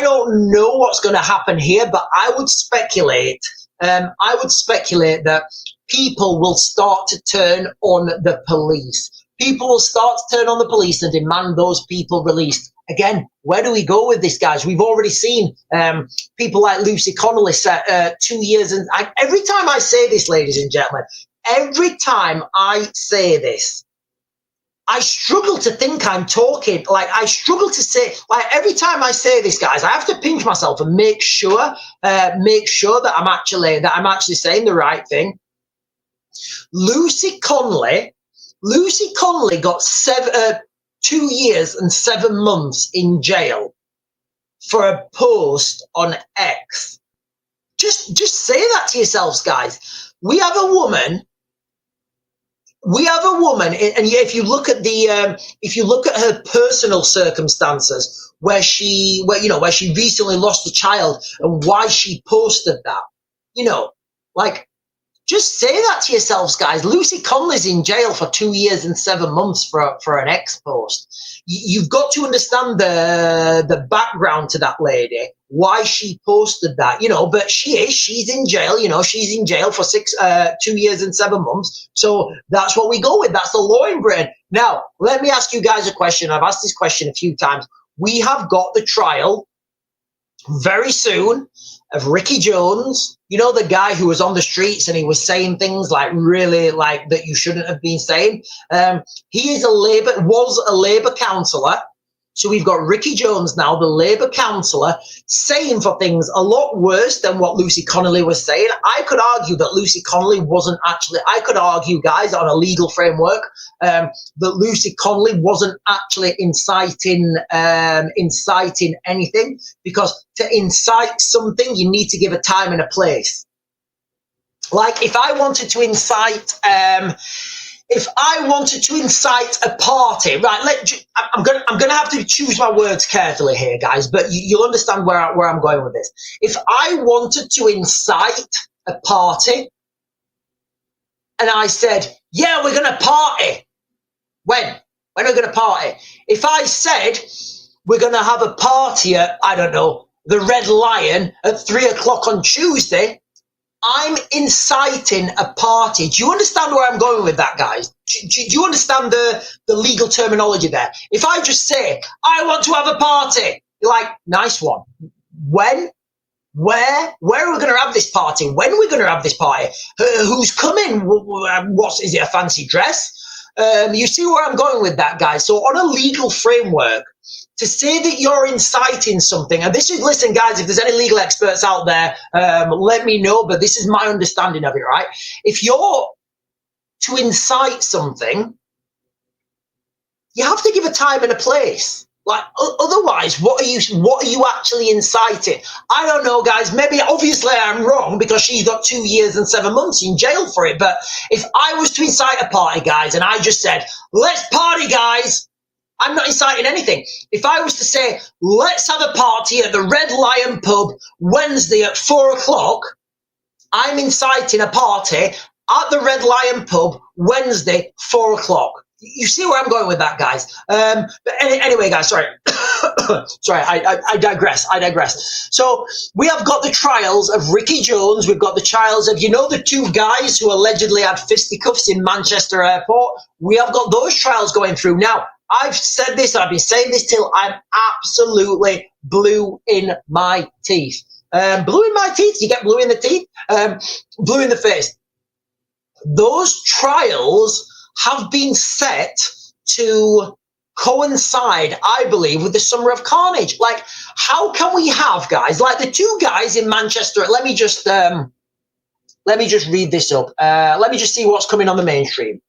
don't know what's going to happen here, but I would speculate that people will start to turn on the police. People will start to turn on the police and demand those people released. Again, where do we go with this, guys? We've already seen people like Lucy Connelly 2 years. And every time I say this, ladies and gentlemen, every time I say this, I struggle to think I'm talking. Like, I struggle to say, like, every time I say this, guys, I have to pinch myself and make sure that I'm actually saying the right thing. Lucy Connelly got 2 years and 7 months in jail for a post on X. Just say that to yourselves, guys. We have a woman, and if you look at her personal circumstances, where she recently lost a child, and why she posted that, just say that to yourselves, guys. Lucy Connelly's in jail for 2 years and 7 months for an X post. You've got to understand the background to that lady, why she posted that, but she's in jail, she's in jail for 2 years and 7 months. So that's what we go with. That's the law in Britain. Now, let me ask you guys a question. I've asked this question a few times. We have got the trial very soon of Ricky Jones, the guy who was on the streets and he was saying things like really like that you shouldn't have been saying. He was a Labour councillor. So we've got Ricky Jones now, the Labour councillor, saying for things a lot worse than what Lucy Connelly was saying. I could argue that Lucy Connelly I could argue, guys, on a legal framework, that Lucy Connelly wasn't actually inciting anything, because to incite something, you need to give a time and a place. Like if I wanted to incite if I wanted to incite a party, right? I'm gonna have to choose my words carefully here, guys. But you'll understand where I'm going with this. If I wanted to incite a party, and I said, "Yeah, we're gonna party," when are we gonna party? If I said we're gonna have a party at, I don't know, the Red Lion at 3 o'clock on Tuesday, I'm inciting a party. Do you understand where I'm going with that, guys? Do you understand the legal terminology there? If I just say, I want to have a party, you're like, nice one. When? Where are we going to have this party? When are we going to have this party? Who's coming? Is it a fancy dress? You see where I'm going with that, guys? So on a legal framework, to say that you're inciting something, and this is, listen, guys, if there's any legal experts out there, let me know, but this is my understanding of it, right? If you're to incite something, you have to give a time and a place. Like, otherwise, what are you actually inciting? I don't know, guys. Maybe, obviously, I'm wrong because she's got 2 years and 7 months in jail for it. But if I was to incite a party, guys, and I just said, let's party, guys, I'm not inciting anything. If I was to say, let's have a party at the Red Lion pub Wednesday at 4 o'clock, I'm inciting a party at the Red Lion pub Wednesday, 4 o'clock. You see where I'm going with that, guys. But anyway, guys, sorry. Sorry, I digress. So we have got the trials of Ricky Jones. We've got the trials of, the 2 guys who allegedly had fisticuffs in Manchester Airport. We have got those trials going through. Now, I've said this, I've been saying this till I'm absolutely blue in my teeth. Blue in my teeth? You get blue in the teeth? Blue in the face. Those trials have been set to coincide, I believe, with the Summer of Carnage. Like, how can we have, guys, like the 2 guys in Manchester? Let me just read this up. Let me just see what's coming on the mainstream.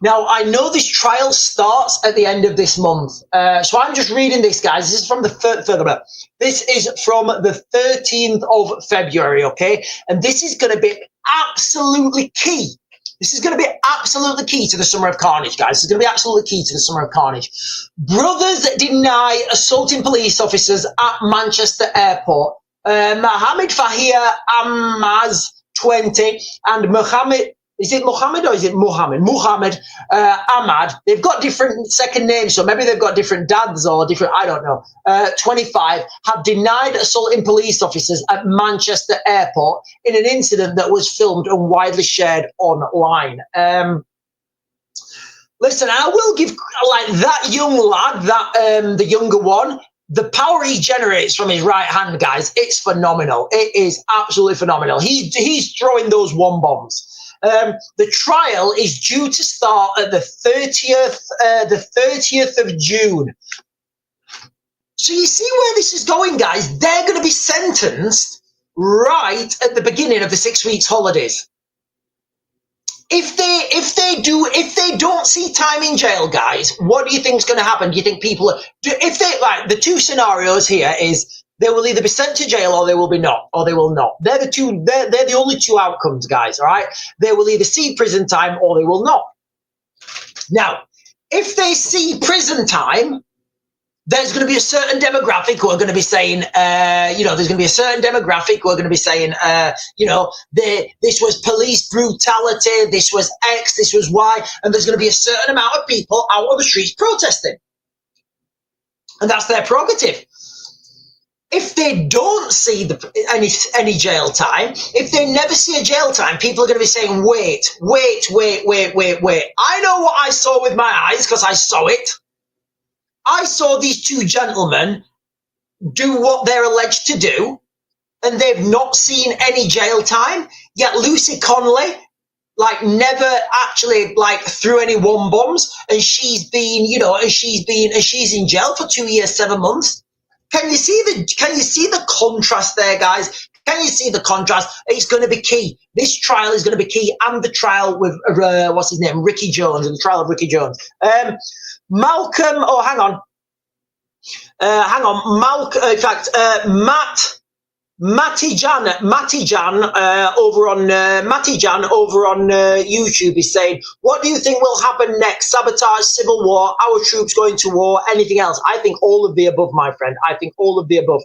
Now, I know this trial starts at the end of this month. So I'm just reading this, guys. This is from This is from the 13th of February, okay? And this is going to be absolutely key. This is going to be absolutely key to the Summer of Carnage, guys. It's going to be absolutely key to the Summer of Carnage. Brothers deny assaulting police officers at Manchester Airport. Mohammed Fahir Ammaz, 20, and Mohammed... Is it Mohammed or is it Muhammad? Muhammad Ahmad. They've got different second names, so maybe they've got different dads or different, I don't know. 25 have denied assaulting police officers at Manchester Airport in an incident that was filmed and widely shared online. Listen, I will give, like, that young lad, the younger one, the power he generates from his right hand, guys, it's phenomenal. It is absolutely phenomenal. He's throwing those one bombs. The trial is due to start at the 30th of June. So you see where this is going, guys. They're going to be sentenced right at the beginning of the 6 weeks holidays. If they don't see time in jail, guys, what do you think is going to happen? Do you think the 2 scenarios here is they will either be sent to jail or they will not. They're the only 2 outcomes, guys, all right? They will either see prison time or they will not. Now, if they see prison time, there's going to be a certain demographic who are going to be saying, there's going to be a certain demographic who are going to be saying, this was police brutality, this was X, this was Y, and there's going to be a certain amount of people out on the streets protesting. And that's their prerogative. If they don't see any jail time, if they never see a jail time, people are going to be saying, wait. I know what I saw with my eyes because I saw it. I saw these 2 gentlemen do what they're alleged to do, and they've not seen any jail time. Yet Lucy Connelly, never actually threw any one bombs, and she's in jail for 2 years, 7 months. Can you see the contrast there, guys? Can you see the contrast? It's going to be key. This trial is going to be key, and the trial with what's his name, Ricky Jones, and the trial of Ricky Jones. Malcolm. Oh, hang on. Matt Matty Jan over on YouTube is saying, what do you think will happen next? Sabotage, civil war, our troops going to war, anything else? I think all of the above, my friend. I think all of the above.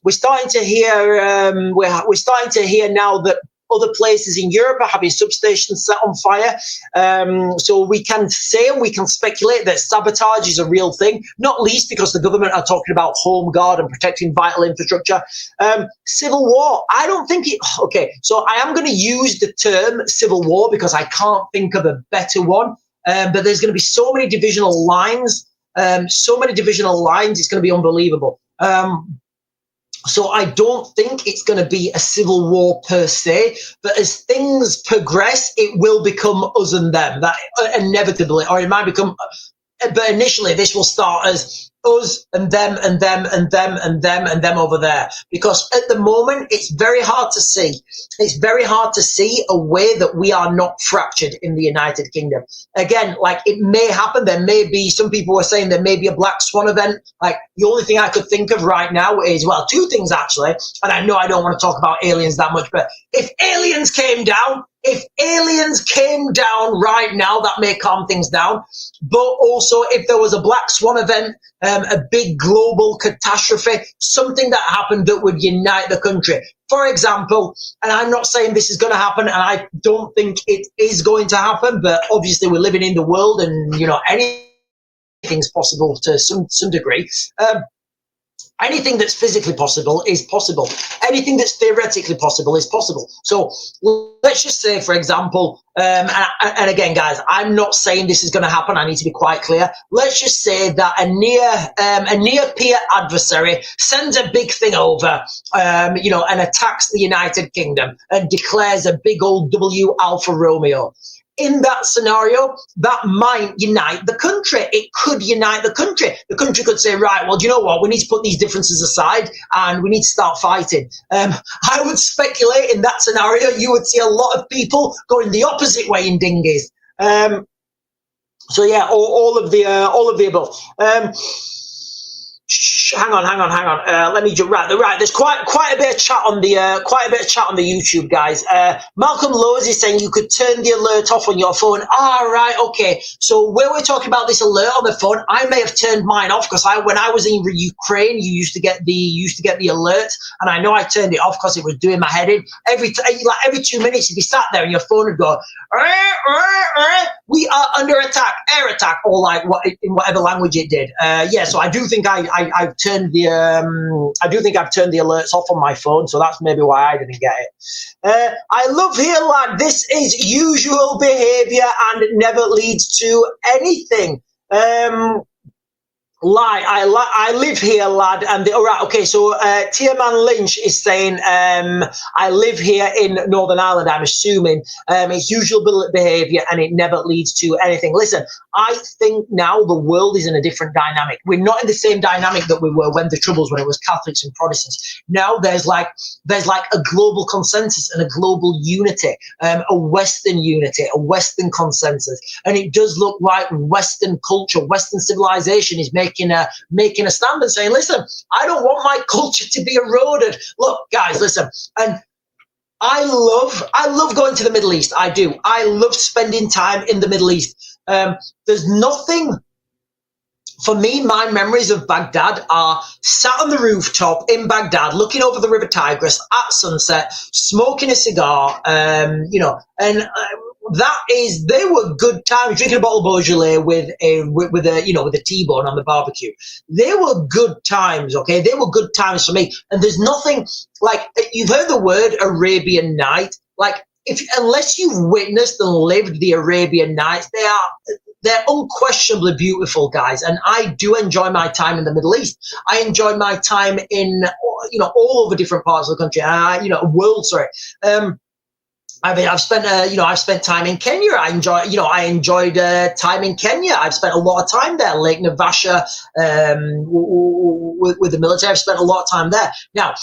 We're starting to hear we're starting to hear now that other places in Europe are having substations set on fire. So we can say and we can speculate that sabotage is a real thing, not least because the government are talking about home guard and protecting vital infrastructure. Civil war, I don't think it... Okay, so I am going to use the term civil war because I can't think of a better one. But there's going to be so many divisional lines. It's going to be unbelievable. So I don't think it's going to be a civil war per se, but as things progress, it will become us and them. That inevitably, or it might become. But initially, this will start as us and them and them and them and them and them over there. Because at the moment, it's very hard to see. It's very hard to see a way that we are not fractured in the United Kingdom. Again, like it may happen. There may be, some people were saying there may be a black swan event. Like the only thing I could think of right now is, well, two things actually. And I know I don't want to talk about aliens that much, but if aliens came down right now, that may calm things down. But also, if there was a black swan event, a big global catastrophe, something that happened that would unite the country. For example, and I'm not saying this is going to happen, and I don't think it is going to happen, but obviously we're living in the world, and you know anything's possible to some degree. Anything that's physically possible is possible. Anything that's theoretically possible is possible. So let's just say, for example, and again, guys, I'm not saying this is going to happen. I need to be quite clear. Let's just say that a near peer adversary sends a big thing over, and attacks the United Kingdom and declares a big old W Alpha Romeo. In that scenario, that might unite the country. It could unite the country. The country could say, right, well, do you know what? We need to put these differences aside and we need to start fighting. I would speculate in that scenario, you would see a lot of people going the opposite way in dinghies. So yeah, all of the above. Hang on. Let me just right. There's quite a bit of chat on the YouTube, guys. Malcolm Lowe's is saying you could turn the alert off on your phone. Right, okay. So when we're talking about this alert on the phone, I may have turned mine off because when I was in Ukraine, you used to get the alert, and I know I turned it off because it was doing my head in. Every 2 minutes, you'd be sat there and your phone would go, we are under attack, air attack, or like in whatever language it did. So I do think I've turned the alerts off on my phone, so that's maybe why I didn't get it. I love here, lad. This is usual behaviour and it never leads to anything. I live here, lad. And all right, okay. So Tierman Lynch is saying, I live here in Northern Ireland. I'm assuming it's usual behaviour and it never leads to anything. Listen, I think now the world is in a different dynamic. We're not in the same dynamic that we were when it was Catholics and Protestants. Now there's like a global consensus and a global unity, a Western unity, a Western consensus, and it does look like Western culture, Western civilization is making a stand and saying, listen, I don't want my culture to be eroded. Look, guys, listen, and I love going to the Middle East. I do. I love spending time in the Middle East. There's nothing, for me, my memories of Baghdad are sat on the rooftop in Baghdad, looking over the River Tigris at sunset, smoking a cigar, they were good times, drinking a bottle of Beaujolais with a T-bone on the barbecue. They were good times, okay? They were good times for me. And there's nothing like, you've heard the word Arabian Night. Like, unless you've witnessed and lived the Arabian Nights, they're unquestionably beautiful, guys. And I do enjoy my time in the Middle East. I enjoy my time in, all over different parts of the country. I've spent time in Kenya. I enjoyed time in Kenya. I've spent a lot of time there, Lake Naivasha, with the military. I've spent a lot of time there. Now,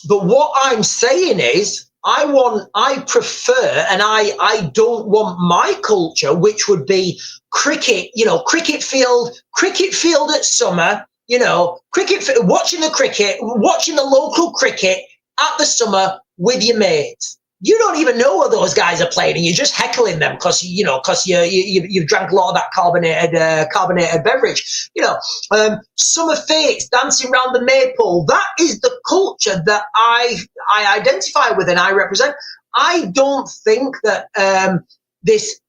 but what I'm saying is, I prefer, and I don't want my culture, which would be cricket, cricket field at summer, you know, watching the local cricket at the summer with your mates. You don't even know what those guys are playing, and you're just heckling them because you've drank a lot of that carbonated beverage. You know, summer fates, dancing around the maypole. That is the culture that I identify with and I represent. I don't think that this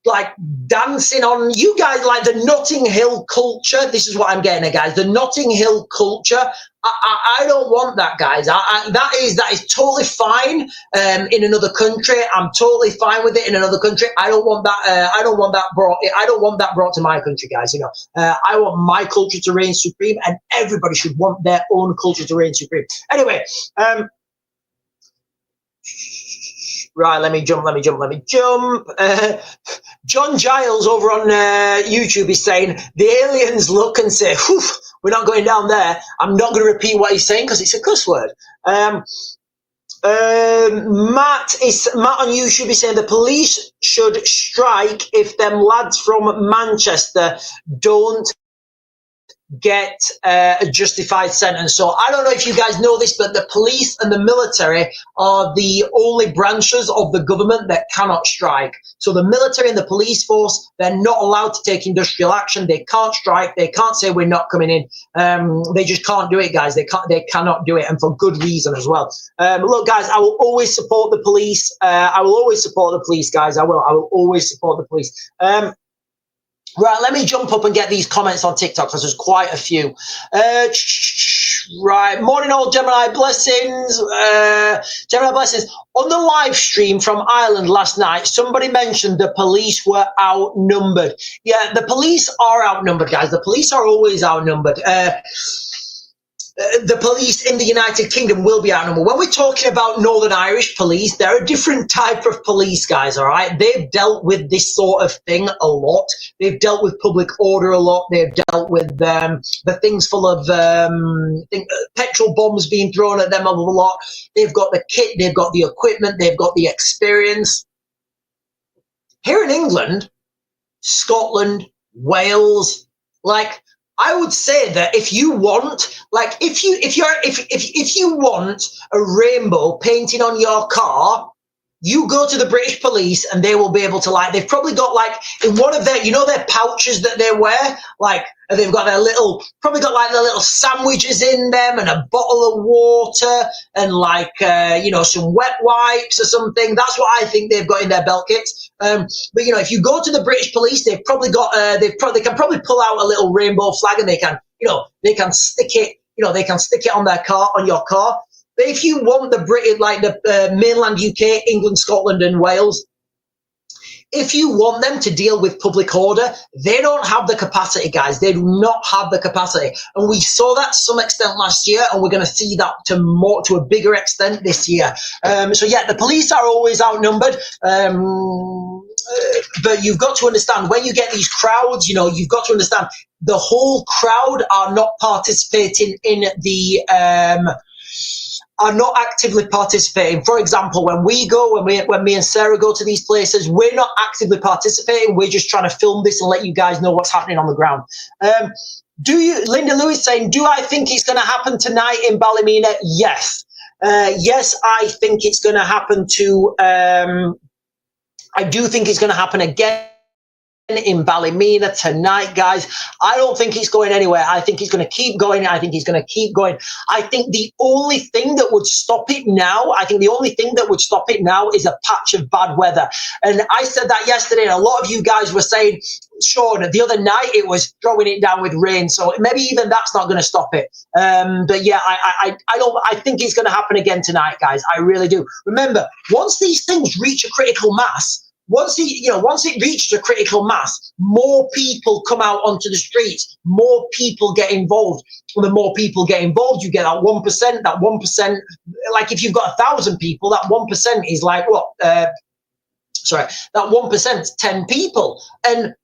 like dancing on you guys, like the Notting Hill culture. This is what I'm getting at, guys. The Notting Hill culture. I don't want that, guys. That is totally fine in another country. I'm totally fine with it in another country. I don't want that. I don't want that brought to my country, guys. You know, I want my culture to reign supreme, and everybody should want their own culture to reign supreme. Anyway. Right, let me jump. John Giles over on YouTube is saying, the aliens look and say, whew, we're not going down there. I'm not going to repeat what he's saying because it's a cuss word. Matt on YouTube is saying the police should strike if them lads from Manchester don't get a justified sentence. So I don't know if you guys know this, but the police and the military are the only branches of the government that cannot strike. So the military and the police force, they're not allowed to take industrial action. They can't strike. They can't say we're not coming in. They just can't do it, guys. They cannot do it, and for good reason as well. Look, guys, I will always support the police. I will always support the police, guys. I will always support the police. Right, let me jump up and get these comments on TikTok because there's quite a few. Right, morning all, Gemini blessings. Gemini blessings. On the live stream from Ireland last night, somebody mentioned the police were outnumbered. Yeah, the police are outnumbered, guys. The police are always outnumbered. The police in the United Kingdom will be outnumbered. When we're talking about Northern Irish police, they're a different type of police, guys, all right? They've dealt with this sort of thing a lot. They've dealt with public order a lot. They've dealt with the things full of petrol bombs being thrown at them a lot. They've got the kit, they've got the equipment, they've got the experience. Here in England, Scotland, Wales, like, I would say that if you want, like, if you want a rainbow painting on your car, you go to the British police and they will be able to, like, they've probably got, like, in one of their, you know, their pouches that they wear, like, they've got their little, probably got like their little sandwiches in them and a bottle of water and like, you know, some wet wipes or something. That's what I think they've got in their belt kits. But you know, if you go to the British police, they've probably got, they can probably pull out a little rainbow flag and they can, you know, they can stick it, you know, they can stick it on their car, on your car. But if you want the British, like the mainland UK, England, Scotland and Wales, if you want them to deal with public order, they don't have the capacity, guys. They do not have the capacity. And we saw that to some extent last year, and we're going to see that to a bigger extent this year. So yeah, the police are always outnumbered. But you've got to understand, when you get these crowds, you know, you've got to understand the whole crowd are not participating in the are not actively participating. For example, when me and Sarah go to these places, we're not actively participating. We're just trying to film this and let you guys know what's happening on the ground. Linda Lewis saying, do I think it's going to happen tonight in Ballymena? Yes. Yes, I think it's going to happen I do think it's going to happen again in Ballymena tonight, guys. I don't think he's going anywhere. I think he's going to keep going. I think he's going to keep going. I think the only thing that would stop it now, is a patch of bad weather. And I said that yesterday, and a lot of you guys were saying, Sean, the other night it was throwing it down with rain, so maybe even that's not going to stop it. But yeah, I think it's going to happen again tonight, guys. I really do. Remember, once these things reach a critical mass, once it reaches a critical mass, more people come out onto the streets, more people get involved. And the more people get involved, you get that 1%. That 1%, like if you've got 1,000 people, that 1% is like what? That 1% is 10 people. And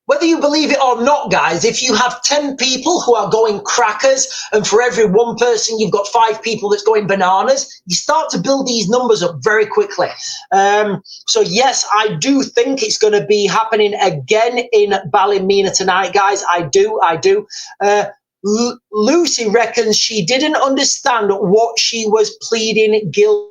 Whether you believe it or not, guys, if you have 10 people who are going crackers, and for every one person you've got 5 people that's going bananas, you start to build these numbers up very quickly. So yes, I do think it's going to be happening again in Ballymena tonight, guys. I do. Lucy reckons she didn't understand what she was pleading guilty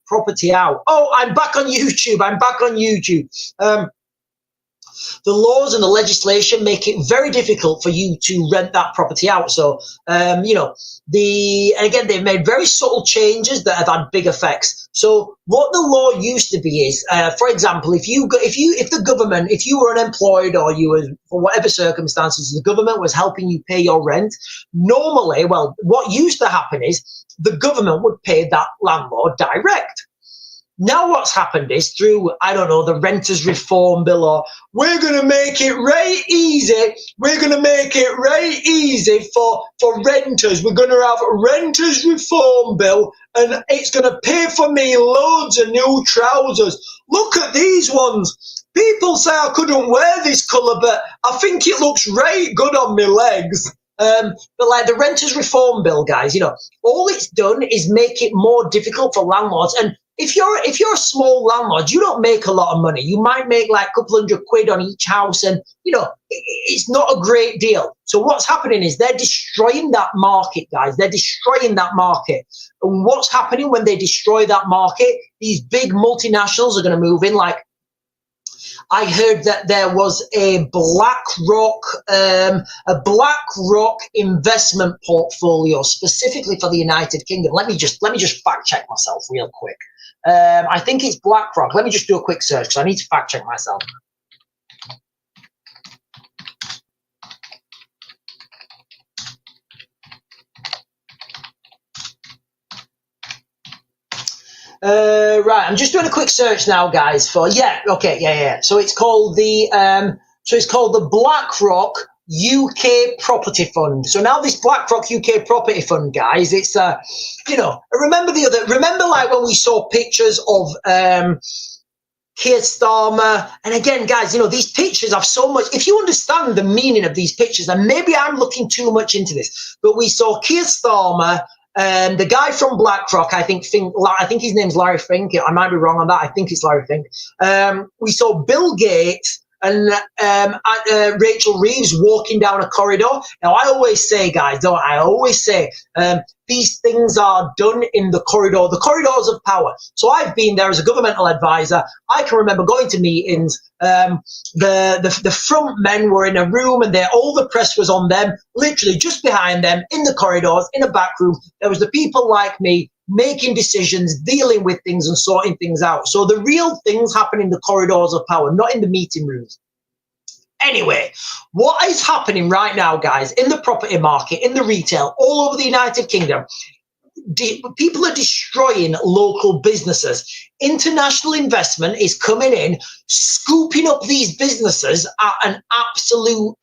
property out. Oh, I'm back on YouTube. I'm back on YouTube. The laws and the legislation make it very difficult for you to rent that property out. So, you know, and again, they've made very subtle changes that have had big effects. So what the law used to be is, for example, if you were unemployed or you were, for whatever circumstances, the government was helping you pay your rent, normally, well, what used to happen is the government would pay that landlord direct. Now what's happened is through, I don't know, the Renters Reform Bill, or we're going to make it right easy. We're going to make it right easy for renters. We're going to have a Renters Reform Bill, and it's going to pay for me loads of new trousers. Look at these ones. People say I couldn't wear this colour, but I think it looks right good on my legs. But like the Renters Reform Bill, guys, you know, all it's done is make it more difficult for landlords. And if you're a small landlord, you don't make a lot of money. You might make like a couple £100 on each house, and you know it's not a great deal. So what's happening is they're destroying that market, guys. They're destroying that market. And what's happening when they destroy that market? These big multinationals are going to move in. Like I heard that there was a BlackRock investment portfolio specifically for the United Kingdom. Let me just fact check myself real quick. I think it's BlackRock. Let me just do a quick search because I need to fact check myself. Right, I'm just doing a quick search now, guys. So it's called the BlackRock UK Property Fund. So now this BlackRock UK Property Fund, guys, it's you know, remember like when we saw pictures of Keir Starmer, and again, guys, you know, these pictures have so much. If you understand the meaning of these pictures, and maybe I'm looking too much into this, but we saw Keir Starmer. The guy from BlackRock, I think his name's Larry Fink. I might be wrong on that. I think it's Larry Fink. We saw Bill Gates and Rachel Reeves walking down a corridor. Now, I always say, guys, don't I? I always say these things are done in the corridors of power. So I've been there as a governmental advisor. I can remember going to meetings. The front men were in a room, and all the press was on them, literally just behind them in the corridors, in a back room. There was the people like me making decisions, dealing with things and sorting things out. So the real things happen in the corridors of power, not in the meeting rooms. Anyway, what is happening right now, guys, in the property market, in the retail, all over the United Kingdom, people are destroying local businesses. International investment is coming in, scooping up these businesses at an absolute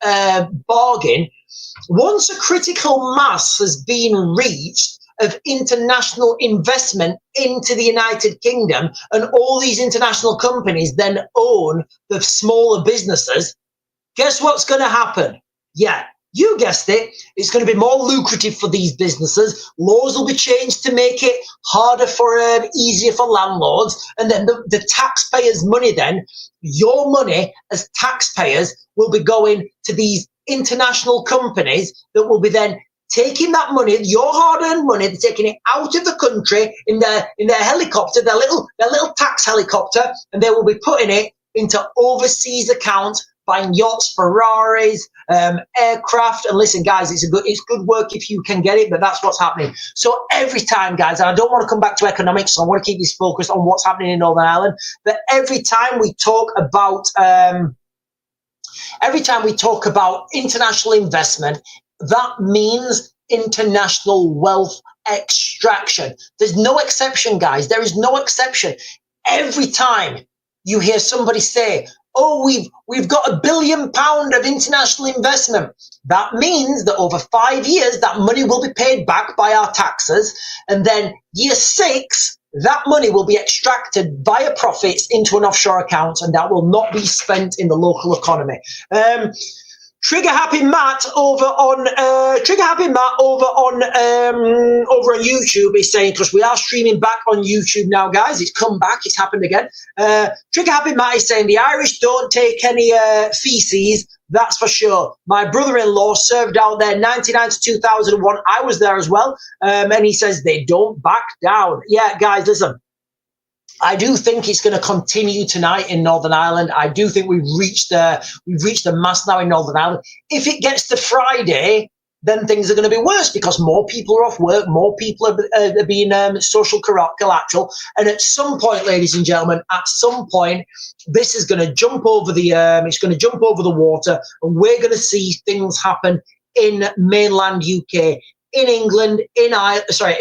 bargain. Once a critical mass has been reached of international investment into the United Kingdom, and all these international companies then own the smaller businesses, guess what's going to happen? Yeah, you guessed it. It's going to be more lucrative for these businesses. Laws will be changed to make it harder easier for landlords. And then the taxpayers' money then, your money as taxpayers, will be going to these international companies that will be then taking that money, your hard-earned money, they're taking it out of the country in their helicopter, their little tax helicopter, and they will be putting it into overseas accounts, buying yachts, Ferraris, aircraft. And listen, guys, it's good work if you can get it, but that's what's happening. So every time, guys, and I don't want to come back to economics, so I want to keep this focused on what's happening in Northern Ireland, but every time we talk about international investment, that means international wealth extraction. There's no exception, guys. There is no exception. Every time you hear somebody say, oh, we've got £1 billion of international investment, that means that over 5 years, that money will be paid back by our taxes. And then year 6, that money will be extracted via profits into an offshore account, and that will not be spent in the local economy. Trigger Happy Matt over on YouTube is saying, because we are streaming back on YouTube now, guys. It's come back. It's happened again. Trigger Happy Matt is saying the Irish don't take any feces. That's for sure. My brother-in-law served out there 1999 to 2001. I was there as well. And he says they don't back down. Yeah, guys, listen. I do think it's going to continue tonight in Northern Ireland. I do think we've reached the mass now in Northern Ireland. If it gets to Friday, then things are going to be worse because more people are off work, more people are being social collateral, and at some point, ladies and gentlemen, at some point, this is going to jump over the water, and we're going to see things happen in mainland UK, in England, in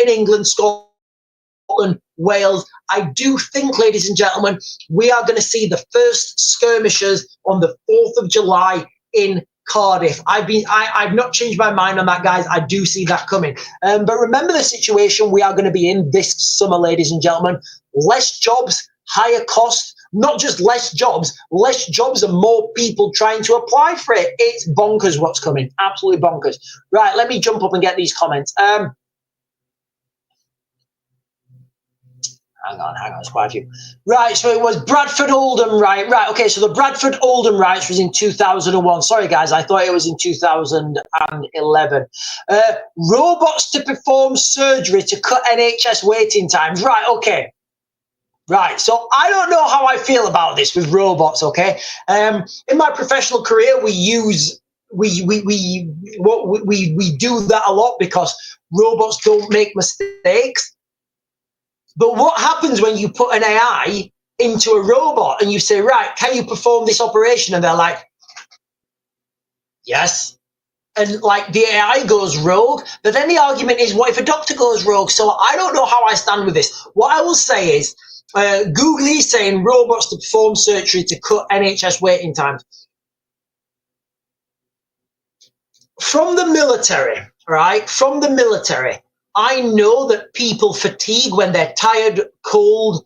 England, Scotland, Wales. I do think, ladies and gentlemen, we are going to see the first skirmishes on the 4th of July in Cardiff. I've not changed my mind on that, guys. I do see that coming. But remember the situation we are going to be in this summer, ladies and gentlemen. Less jobs, higher cost. Not just less jobs and more people trying to apply for it. It's bonkers what's coming. Absolutely bonkers. Right, let me jump up and get these comments. Hang on, there's quite a few. Right, so it was Bradford Oldham, right, okay, so the Bradford Oldham riots was in 2001. Sorry, guys, I thought it was in 2011. Robots to perform surgery to cut NHS waiting times. Right, okay. Right, so I don't know how I feel about this with robots, okay? In my professional career, we do that a lot because robots don't make mistakes. But what happens when you put an AI into a robot and you say, right, can you perform this operation? And they're like, yes. And like the AI goes rogue. But then the argument is, what if a doctor goes rogue? So I don't know how I stand with this. What I will say is, Google is saying robots to perform surgery to cut NHS waiting times. From the military, right? From the military, I know that people fatigue when they're tired, cold,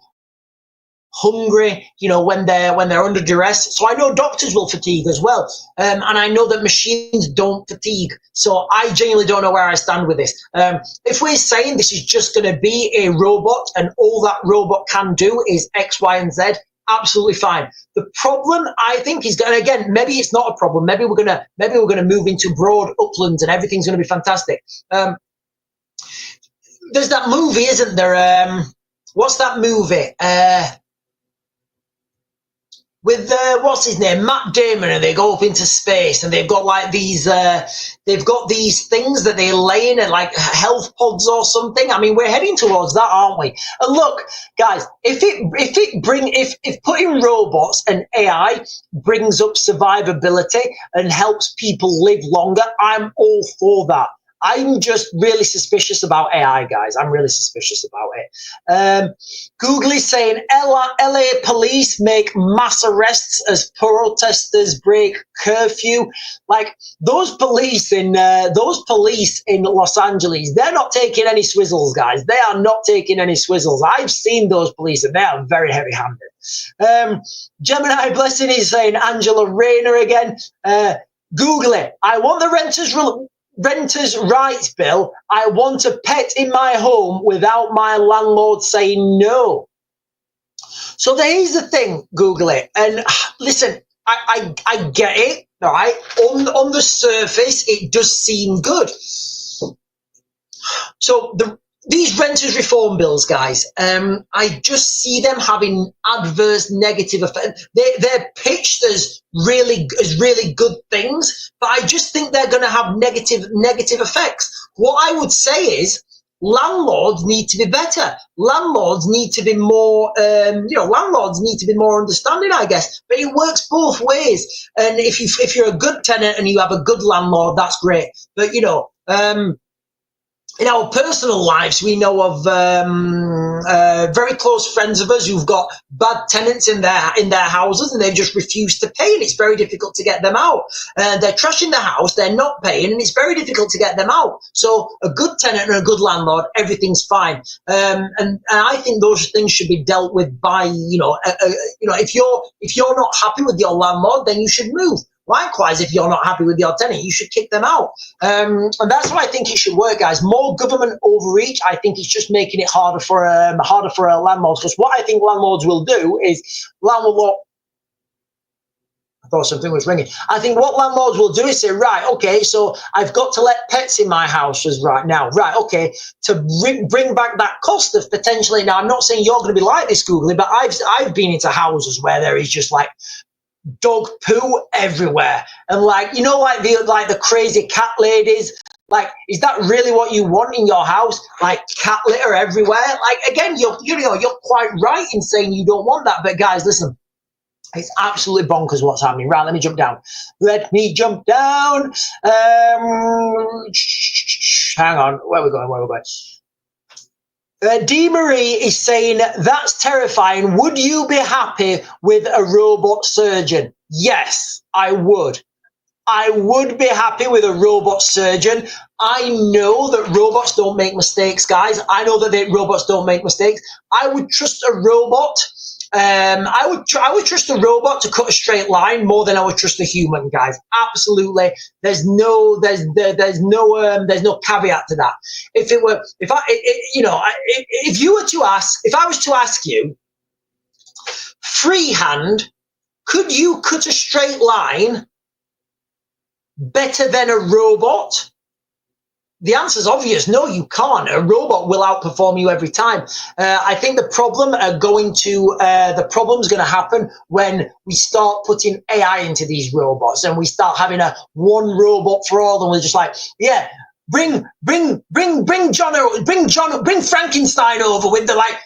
hungry, you know, when they're under duress. So I know doctors will fatigue as well. And I know that machines don't fatigue. So I genuinely don't know where I stand with this. If we're saying this is just going to be a robot and all that robot can do is X, Y, and Z, absolutely fine. The problem, I think, is, and again, maybe it's not a problem. Maybe we're gonna move into broad uplands and everything's going to be fantastic. There's that movie, isn't there? What's that movie? With what's his name, Matt Damon, and they go up into space, and they've got like these things that they lay in, and like health pods or something. I mean, we're heading towards that, aren't we? And look, guys, if putting robots and AI brings up survivability and helps people live longer, I'm all for that. I'm just really suspicious about AI, guys. I'm really suspicious about it. Google is saying LA police make mass arrests as protesters break curfew. Like those police in Los Angeles, they're not taking any swizzles, guys. They are not taking any swizzles. I've seen those police, and they are very heavy-handed. Gemini Blessing is saying Angela Rayner again. Google it. I want the renters' rights bill. I want a pet in my home without my landlord saying no. So here's the thing, Google it. And listen, I get it, all right? On the surface, it does seem good. So these renters reform bills, guys, I just see them having adverse negative effects. They're pitched as really good things, but I just think they're going to have negative effects. What I would say is landlords need to be better. Landlords need to be more, landlords need to be more understanding, I guess. But it works both ways. And if you're a good tenant and you have a good landlord, that's great. But in our personal lives, we know of very close friends of us who've got bad tenants in their houses, and they just refuse to pay, and it's very difficult to get them out. They're trashing the house, they're not paying, and it's very difficult to get them out. So a good tenant and a good landlord, everything's fine. And I think those things should be dealt with by, if you're not happy with your landlord, then you should move. Likewise, if you're not happy with your tenant, you should kick them out. And that's how I think it should work, guys. More government overreach, I think it's just making it harder for landlords. Because what I think landlords will do is, I thought thought something was ringing. I think what landlords will do is say, right, okay, so I've got to let pets in my house right now. Right, okay, to bring back that cost of potentially, now I'm not saying you're going to be like this, Googly, but I've been into houses where there is just like dog poo everywhere. And like, you know, like the crazy cat ladies, like, is that really what you want in your house? Like cat litter everywhere? Like, again, you're quite right in saying you don't want that. But guys, listen, it's absolutely bonkers what's happening. Right, let me jump down. Let me jump down. Hang on, where are we going? D. Marie is saying, that's terrifying. Would you be happy with a robot surgeon? Yes, I would. I would be happy with a robot surgeon. I know that robots don't make mistakes, guys. I know that robots don't make mistakes. I would trust a robot. I would trust a robot to cut a straight line more than I would trust a human, guys. Absolutely. There's no caveat to that. If I was to ask you, freehand, could you cut a straight line better than a robot? The answer is obvious. No, you can't. A robot will outperform you every time. I think the problem's going to happen when we start putting AI into these robots and we start having a one robot for all. And we're just like, yeah, bring Frankenstein over with the like.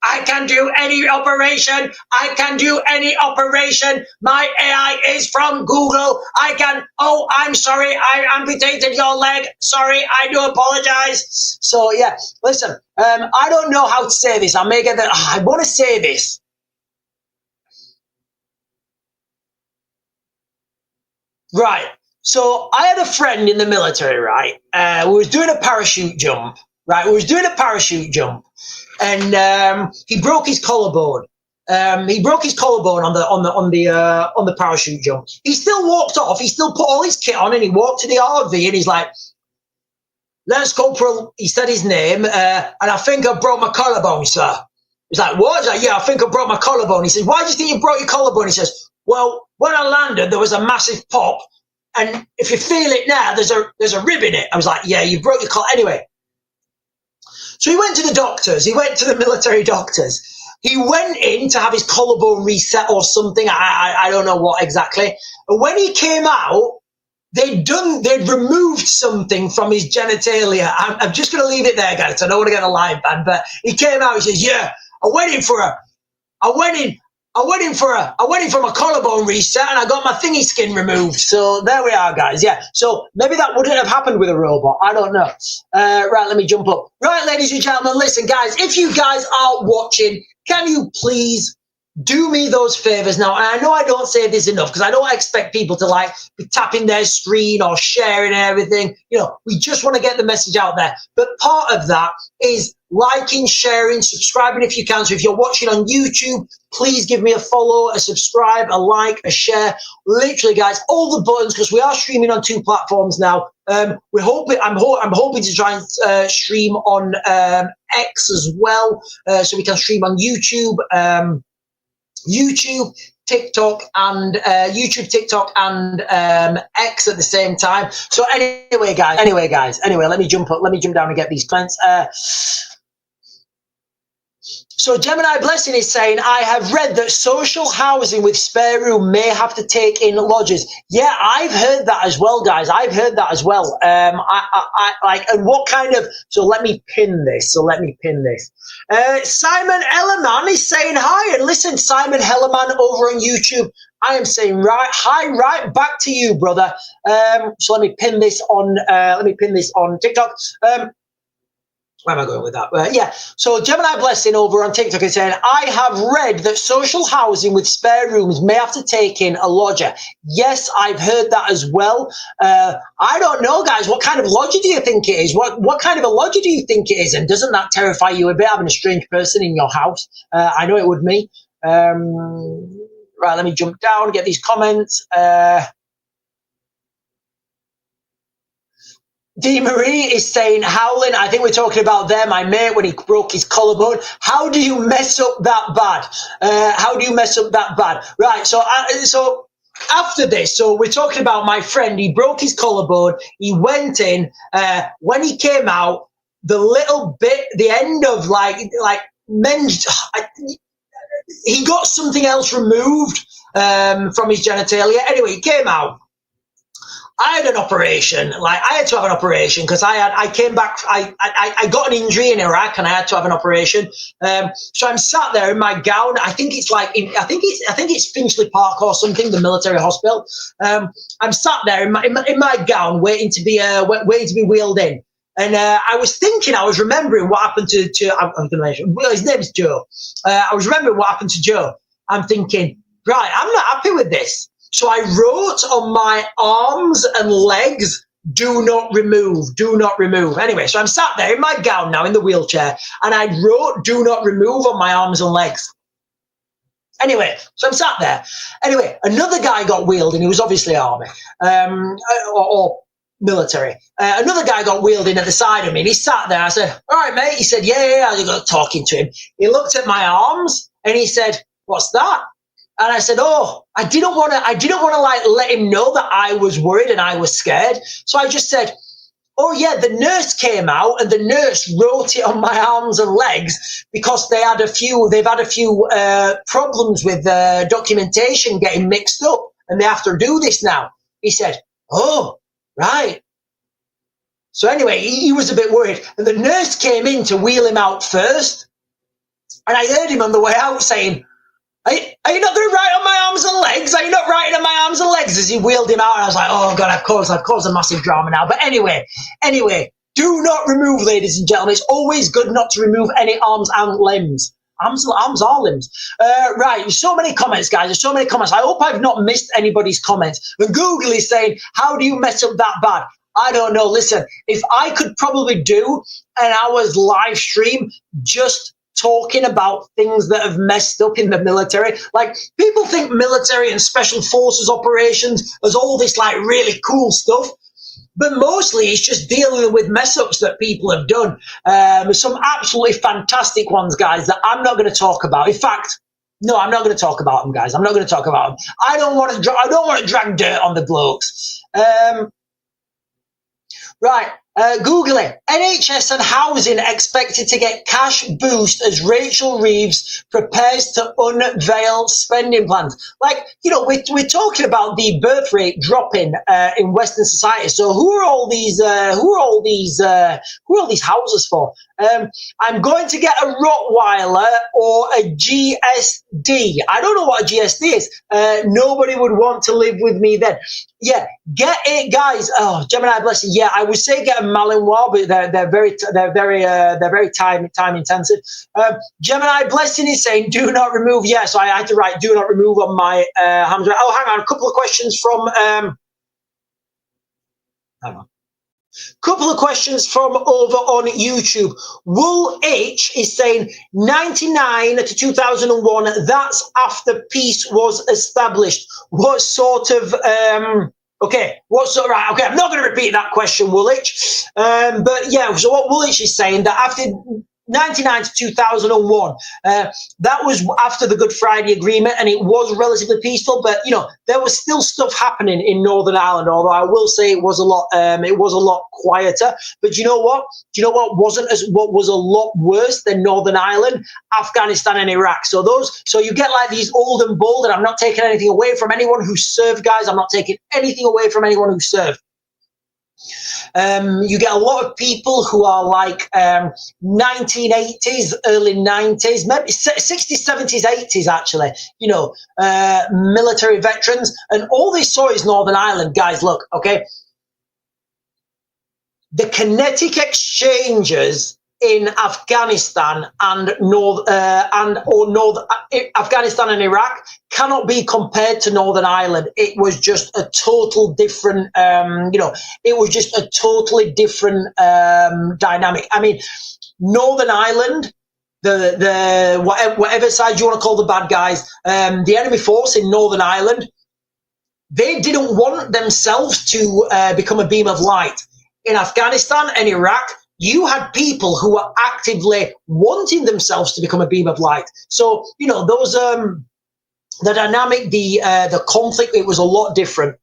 I can do any operation. My AI is from Google. I'm sorry, I amputated your leg. Sorry, I do apologize. So yeah, listen, I don't know how to say this. I want to say this. Right. So I had a friend in the military, right? We was doing a parachute jump, and he broke his collarbone. On the parachute jump. He still walked off. He still put all his kit on, and he walked to the RV, and he's like, "Let's go for." He said his name, and I think I broke my collarbone, sir. He's like, "What?" He's like, "Yeah, I think I broke my collarbone." He says, "Why do you think you broke your collarbone?" He says, "Well, when I landed, there was a massive pop, and if you feel it now, there's a rib in it." I was like, "Yeah, you broke your collarbone." Anyway, so he went to the doctors. He went to the military doctors. He went in to have his collarbone reset or something. I don't know what exactly. And when he came out, they'd removed something from his genitalia. I'm just going to leave it there, guys. I don't want to get a live ban, but he came out. He says, "Yeah, I went in for my collarbone reset, and I got my thingy skin removed." So there we are, guys. Yeah. So maybe that wouldn't have happened with a robot. I don't know. Right, let me jump up. Right, ladies and gentlemen, listen, guys, if you guys are watching, can you please do me those favors now? And I know I don't say this enough because I don't expect people to like be tapping their screen or sharing everything. You know, we just want to get the message out there. But part of that is liking, sharing, subscribing if you can. So if you're watching on YouTube, please give me a follow, a subscribe, a like, a share. Literally, guys, all the buttons, because we are streaming on 2 platforms now. I'm hoping to try and stream on X as well, so we can stream on YouTube, TikTok, and X at the same time. So anyway, guys. Let me jump down and get these comments. So Gemini Blessing is saying, I have read that social housing with spare room may have to take in lodgers. Yeah, I've heard that as well, guys. I've heard that as well. And what kind of, so let me pin this. Simon Ellerman is saying hi. And listen, Simon Hellerman over on YouTube, I am saying right back to you, brother. So let me pin this on TikTok. Where am I going with that? Yeah. So Gemini Blessing over on TikTok is saying, I have read that social housing with spare rooms may have to take in a lodger. Yes, I've heard that as well. I don't know, guys. What kind of lodger do you think it is? What kind of a lodger do you think it is? And doesn't that terrify you a bit, having a strange person in your house? I know it would me. Right, let me jump down and get these comments. D. Marie is saying, Howling, I think we're talking about there, my mate, when he broke his collarbone. How do you mess up that bad? How do you mess up that bad? Right, so after this, so we're talking about my friend, he broke his collarbone, he went in, when he came out, the little bit, the end of he got something else removed from his genitalia. Anyway, he came out. I had an operation. Like, I had to have an operation because I came back. I got an injury in Iraq and I had to have an operation. So I'm sat there in my gown. I think it's Finchley Park or something, the military hospital. I'm sat there in my gown, waiting to be wheeled in. And I was remembering what happened to I'm going to mention. Well, his name is Joe. I was remembering what happened to Joe. I'm thinking, right, I'm not happy with this. So I wrote on my arms and legs, do not remove, do not remove. Anyway, so I'm sat there in my gown now in the wheelchair, and I wrote do not remove on my arms and legs. Anyway, so I'm sat there. Anyway, another guy got wheeled, and he was obviously army or military. Another guy got wheeled in at the side of me, and he sat there. I said, all right, mate. He said, yeah. I got talking to him. He looked at my arms, and he said, what's that? And I said, oh, I didn't want to like let him know that I was worried and I was scared. So I just said, oh yeah, the nurse came out and the nurse wrote it on my arms and legs because they've had a few problems with documentation getting mixed up and they have to do this now. He said, oh, right. So anyway, he was a bit worried and the nurse came in to wheel him out first. And I heard him on the way out saying, are you not going to write on my arms and legs? Are you not writing on my arms and legs? As he wheeled him out, and I was like, oh, God, I've caused a massive drama now. But anyway, do not remove, ladies and gentlemen. It's always good not to remove any arms and limbs. Arms or limbs. Right, there's so many comments, guys. There's so many comments. I hope I've not missed anybody's comments. And Google is saying, how do you mess up that bad? I don't know. Listen, if I could probably do an hour's live stream just talking about things that have messed up in the military. Like, people think military and special forces operations as all this like really cool stuff, but mostly it's just dealing with mess ups that people have done. Some absolutely fantastic ones, guys, that I'm not going to talk about. In fact, no, I'm not going to talk about them, guys. I'm not going to talk about them. I don't want to drag dirt on the blokes. Right. Google it. NHS and housing expected to get cash boost as Rachel Reeves prepares to unveil spending plans. Like, you know, we're talking about the birth rate dropping in Western society. So who are all these houses for? I'm going to get a Rottweiler or a GSD. I don't know what a GSD is. Nobody would want to live with me then. Yeah, get it, guys. Oh, Gemini, bless you. Yeah, I would say get a Malinois, but they're very time intensive. Gemini, blessing is saying do not remove. Yeah, so I had to write do not remove on my hams. Oh, hang on, a couple of questions from hang on. Couple of questions from over on YouTube. Wool H is saying 99 to 2001. That's after peace was established. What sort of okay? Right? Okay, I'm not going to repeat that question, Woolwich. But yeah, so what Woolwich is saying that after 99 to 2001, that was after the Good Friday Agreement, and it was relatively peaceful. But you know, there was still stuff happening in Northern Ireland. Although I will say it was a lot quieter. But you know what? What was a lot worse than Northern Ireland? Afghanistan and Iraq. So you get like these old and bold, and I'm not taking anything away from anyone who served, guys. I'm not taking anything away from anyone who served. You get a lot of people who are like 1980s, early 90s, maybe 60s, 70s, 80s, actually, you know, military veterans. And all they saw is Northern Ireland. Guys, look, okay. The kinetic exchanges in Afghanistan and Afghanistan and Iraq cannot be compared to Northern Ireland. It was just a total different, it was just a totally different dynamic. I mean, Northern Ireland, the whatever side you want to call the bad guys, the enemy force in Northern Ireland, they didn't want themselves to become a beam of light. in Afghanistan and Iraq, you had people who were actively wanting themselves to become a beam of light. So, you know, those, the dynamic, the conflict, it was a lot different.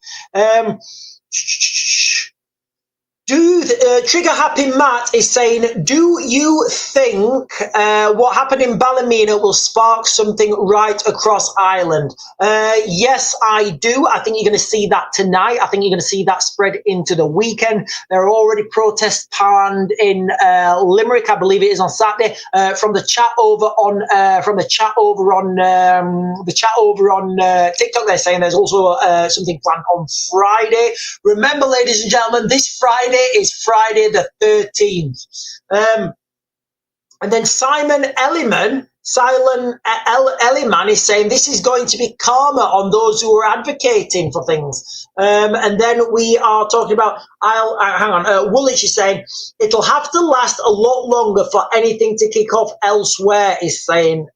Trigger Happy Matt is saying, do you think what happened in Ballymena will spark something right across Ireland? Yes, I do. I think you're going to see that tonight. I think you're going to see that spread into the weekend. There are already protests planned in Limerick, I believe it is on Saturday. From the chat over on TikTok, they're saying there's also something planned on Friday. Remember, ladies and gentlemen, this Friday is Friday the 13th. And then Simon Elliman is saying this is going to be karma on those who are advocating for things. And then we are talking about, Woolwich is saying it'll have to last a lot longer for anything to kick off elsewhere, is saying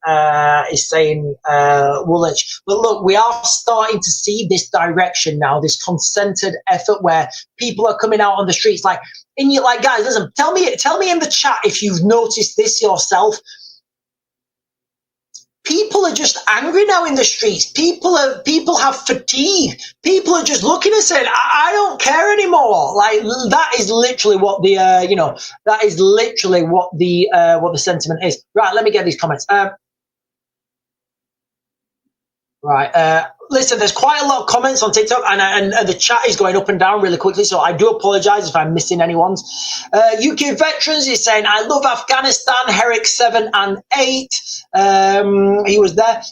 Woolwich. But look, we are starting to see this direction now, this concerted effort where people are coming out on the streets like, guys, listen, tell me in the chat if you've noticed this yourself. People are just angry now in the streets. People have fatigue. People are just looking and saying, I don't care anymore. Like, that is literally what the the sentiment is. Right, let me get these comments. Listen, there's quite a lot of comments on TikTok, and the chat is going up and down really quickly, so I do apologise if I'm missing anyone's. UK Veterans is saying, I love Afghanistan, Herrick 7 and 8. He was there.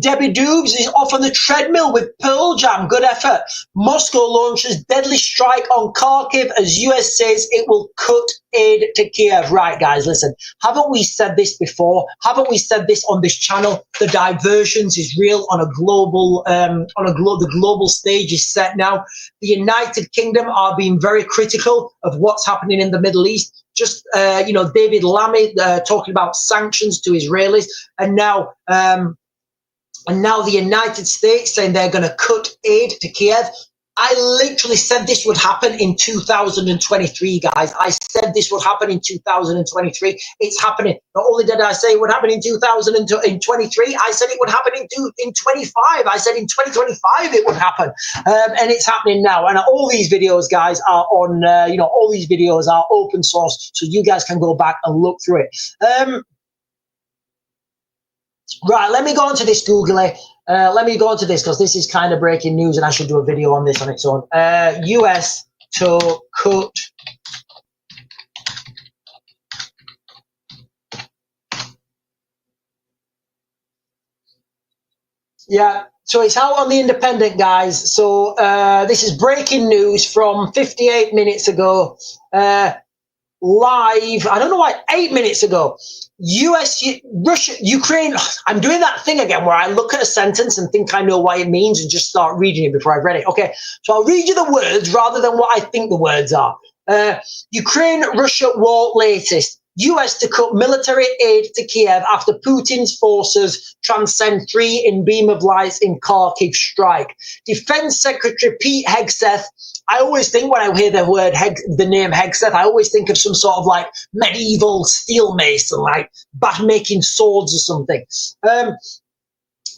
Debbie Doobs is off on the treadmill with Pearl Jam. Good effort. Moscow launches deadly strike on Kharkiv as US says it will cut aid to Kiev. Right, guys, listen. Haven't we said this before? Haven't we said this on this channel? The diversions is real on a global, the global stage is set now. The United Kingdom are being very critical of what's happening in the Middle East. Just, David Lammy talking about sanctions to Israelis, and now the United States saying they're going to cut aid to Kiev. I literally said this would happen in 2023, guys. I said this would happen in 2023. It's happening. Not only did I say it would happen in 2023, I said it would happen in 25. I said in 2025 it would happen. And it's happening now. And all these videos, guys, are on, all these videos are open source, so you guys can go back and look through it. Right, let me go on to this, Googly. Let me go on to this because this is kind of breaking news and I should do a video on this on its own. US to cut. Yeah, so it's out on the Independent, guys. So this is breaking news from 58 minutes ago. Live, I don't know why, 8 minutes ago. Russia, Ukraine. I'm doing that thing again where I look at a sentence and think I know what it means and just start reading it before I've read it. Okay, so I'll read you the words rather than what I think the words are. Ukraine-Russia war latest. US to cut military aid to Kiev after Putin's forces transcend 3 in beam of lights in Kharkiv strike. Defense Secretary Pete Hegseth. I always think when I hear the name Hegseth, I always think of some sort of like medieval steel mason, like making swords or something.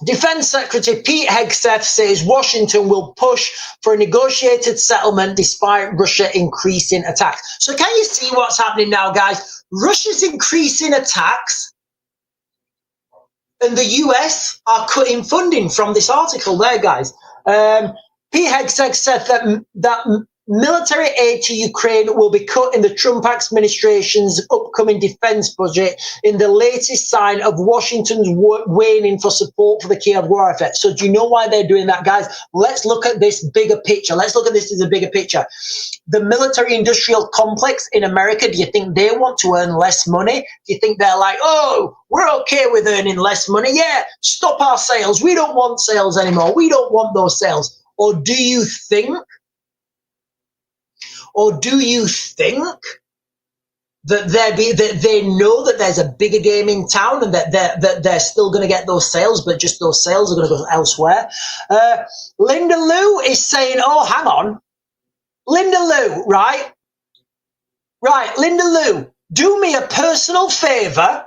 Defense Secretary Pete Hegseth says Washington will push for a negotiated settlement despite Russia increasing attacks. So can you see what's happening now, guys? Russia's increasing attacks and the US are cutting funding from this article there, guys. Pete Hegseth said that military aid to Ukraine will be cut in the Trump administration's upcoming defense budget in the latest sign of Washington's waning for support for the Kiev war effort. So do you know why they're doing that, guys? Let's look at this bigger picture. Let's look at this as a bigger picture. The military-industrial complex in America, do you think they want to earn less money? Do you think they're like, oh, we're okay with earning less money? Yeah, stop our sales. We don't want sales anymore. We don't want those sales. Or do you think that they know that there's a bigger game in town and that they're still going to get those sales, but just those sales are going to go elsewhere? Linda Lou is saying, oh, hang on. Linda Lou, right? Right, Linda Lou, do me a personal favour.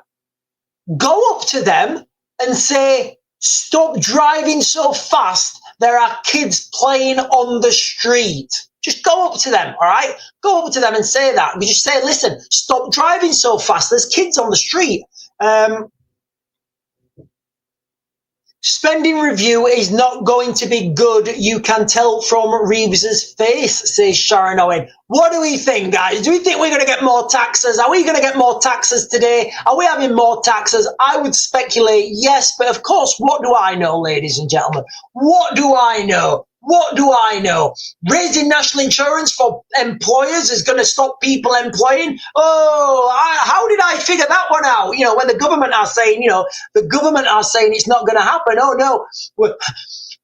Go up to them and say, stop driving so fast. There are kids playing on the street. Just go up to them, all right? Go up to them and say that. We just say, listen, stop driving so fast. There's kids on the street. Spending review is not going to be good. You can tell from Reeves's face, says Sharon Owen. What do we think, guys? Do we think we're going to get more taxes? Are we going to get more taxes today? Are we having more taxes? I would speculate yes, but of course, what do I know, ladies and gentlemen? What do I know? What do I know? Raising national insurance for employers is going to stop people employing? Oh, how did I figure that one out? You know, when the government are saying, the government are saying it's not going to happen. Oh, no.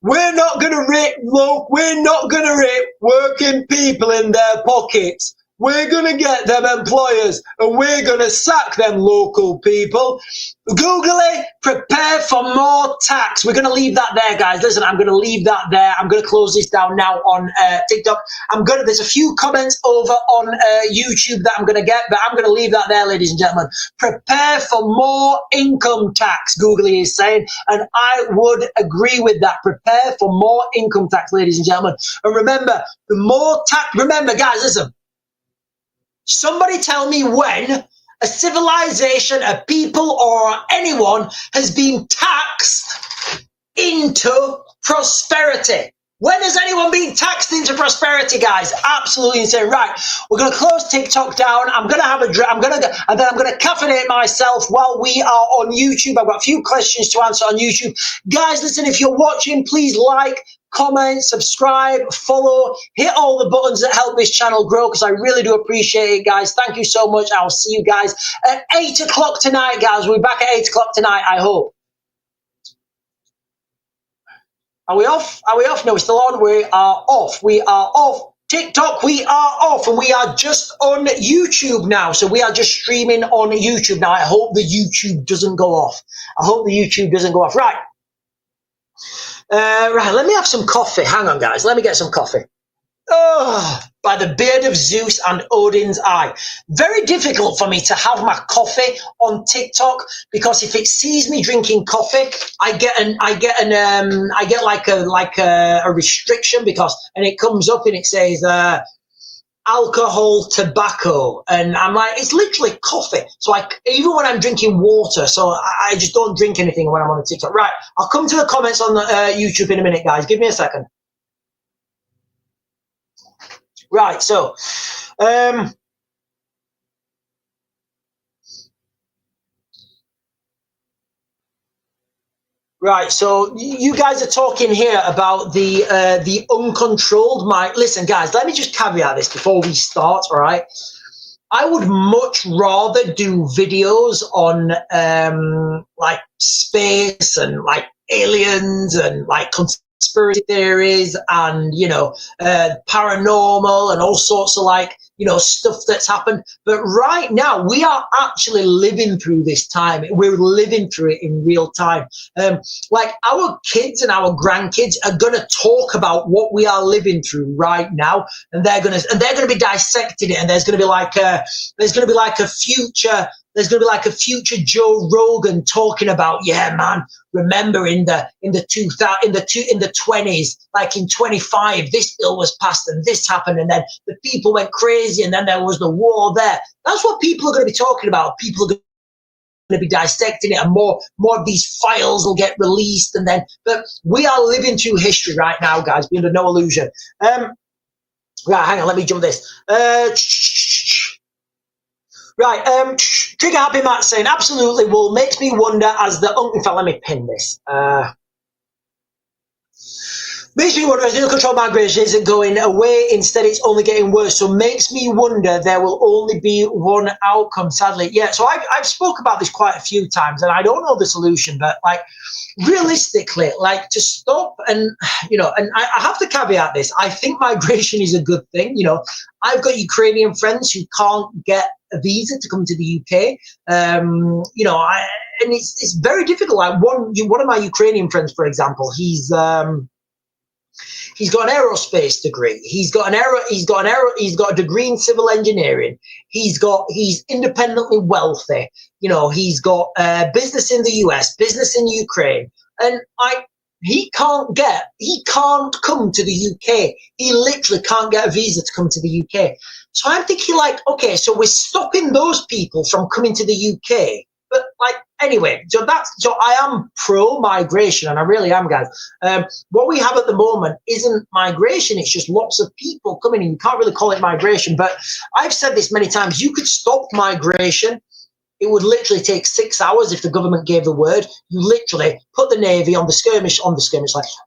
We're not going to rip working people in their pockets. We're going to get them employers and we're going to sack them local people. Google it, prepare for more tax. We're going to leave that there, guys. Listen, I'm going to leave that there. I'm going to close this down now on TikTok. There's a few comments over on YouTube that I'm going to get, but I'm going to leave that there, ladies and gentlemen. Prepare for more income tax, Google is saying, and I would agree with that. Prepare for more income tax, ladies and gentlemen. And remember, remember, guys, listen. Somebody tell me when a civilization, a people, or anyone has been taxed into prosperity. When has anyone been taxed into prosperity, guys? Absolutely insane. Right, we're going to close TikTok down. I'm going to have a drink. And then I'm going to caffeinate myself while we are on YouTube. I've got a few questions to answer on YouTube. Guys, listen, if you're watching, please like, comment, subscribe, follow, hit all the buttons that help this channel grow because I really do appreciate it, guys. Thank you so much. I'll see you guys at 8 o'clock tonight, guys. We'll be back at 8 o'clock tonight, I hope. Are we off? Are we off? No, we're still on. We are off. We are off. TikTok, we are off, and we are just on YouTube now. So we are just streaming on YouTube now. I hope the YouTube doesn't go off. I hope the YouTube doesn't go off. Right. Right, let me have some coffee. Hang on, guys. Let me get some coffee. Oh, by the beard of Zeus and Odin's eye. Very difficult for me to have my coffee on TikTok because if it sees me drinking coffee, I get like a restriction and it comes up and it says alcohol, tobacco, and I'm like, it's literally coffee. So even when I'm drinking water, so I just don't drink anything when I'm on TikTok. Right, I'll come to the comments on YouTube in a minute, guys. Give me a second. Right, so right, so you guys are talking here about the uncontrolled mind. Listen, guys, let me just caveat this before we start, all right? I would much rather do videos on like space and like aliens and like conspiracy theories and paranormal and all sorts of like stuff that's happened. But right now we are actually living through this time. We're living through it in real time. Like our kids and our grandkids are going to talk about what we are living through right now, and they're going to be dissecting it, and there's going to be like a future Joe Rogan talking about, yeah, man, remember in the 20s, like in 25, this bill was passed and this happened, and then the people went crazy, and then there was the war there. That's what people are going to be talking about. People are going to be dissecting it, and more of these files will get released, but we are living through history right now, guys. Be under no illusion. Right, hang on, let me jump this. Right, Trigger Happy Matt saying, absolutely, well, makes me wonder as the... in fact, let me pin this. Makes me wonder as the control migration isn't going away, instead it's only getting worse. So makes me wonder there will only be one outcome, sadly. Yeah, so I've spoke about this quite a few times, and I don't know the solution, but like realistically, like to stop and, and I have to caveat this. I think migration is a good thing. I've got Ukrainian friends who can't get a visa to come to the UK. And it's very difficult. Like one of my Ukrainian friends, for example, he's He's got an aerospace degree. He's got a degree in civil engineering. He's independently wealthy. You know, he's got business in the US, business in Ukraine, and he can't come to the UK. He literally can't get a visa to come to the UK. So I'm thinking, like, okay, so we're stopping those people from coming to the UK. But, like, anyway, so I am pro-migration, and I really am, guys. What we have at the moment isn't migration. It's just lots of people coming in. You can't really call it migration. But I've said this many times. You could stop migration. It would literally take 6 hours if the government gave the word. You literally put the Navy on the skirmish line,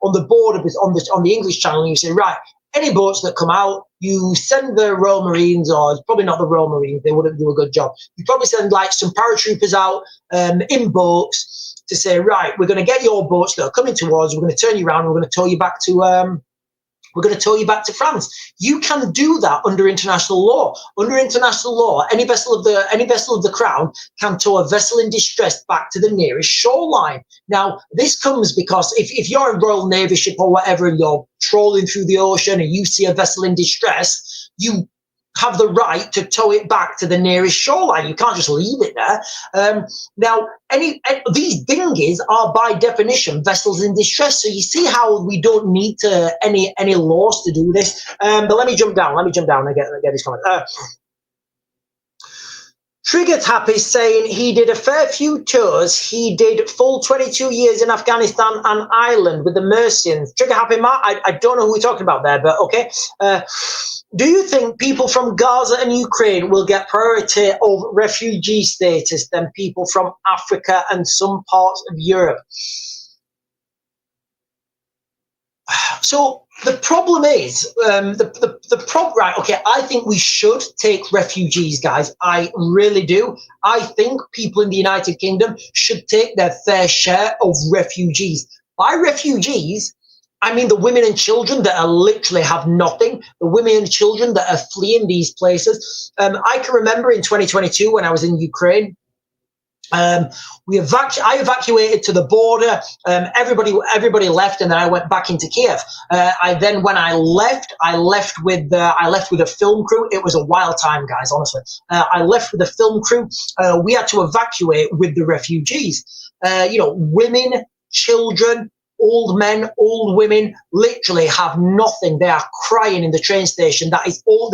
on the border, on the English Channel, and you say, right, any boats that come out, you send the Royal Marines, or it's probably not the Royal Marines, they wouldn't do a good job. You probably send like some paratroopers out in boats to say, right, we're going to get your boats that are coming towards, we're going to turn you around, we're going to tow you back to France. You can do that under international law. Under international law, any vessel of the Crown can tow a vessel in distress back to the nearest shoreline. Now, this comes because if you're a Royal Navy ship or whatever, and you're trawling through the ocean and you see a vessel in distress, you have the right to tow it back to the nearest shoreline. You can't just leave it there. Now, these dinghies are by definition vessels in distress. So you see how we don't need any laws to do this. But let me jump down. and get this comment. Triggered Happy saying he did a fair few tours. He did full 22 years in Afghanistan and Ireland with the Mercians. Trigger Happy, Matt, I don't know who we're talking about there, but okay. Do you think people from Gaza and Ukraine will get priority of refugee status than people from Africa and some parts of Europe? So the problem is, right, okay, I think we should take refugees, guys. I really do. I think people in the United Kingdom should take their fair share of refugees. By refugees, I mean the women and children that are literally have nothing, the women and children that are fleeing these places. I can remember in 2022 when I was in Ukraine, I evacuated to the border. Everybody left, and then I went back into Kiev. When I left with a film crew. It was a wild time, guys. Honestly, I left with a film crew. We had to evacuate with the refugees. Women, children, old men, old women literally have nothing. They are crying in the train station. That is all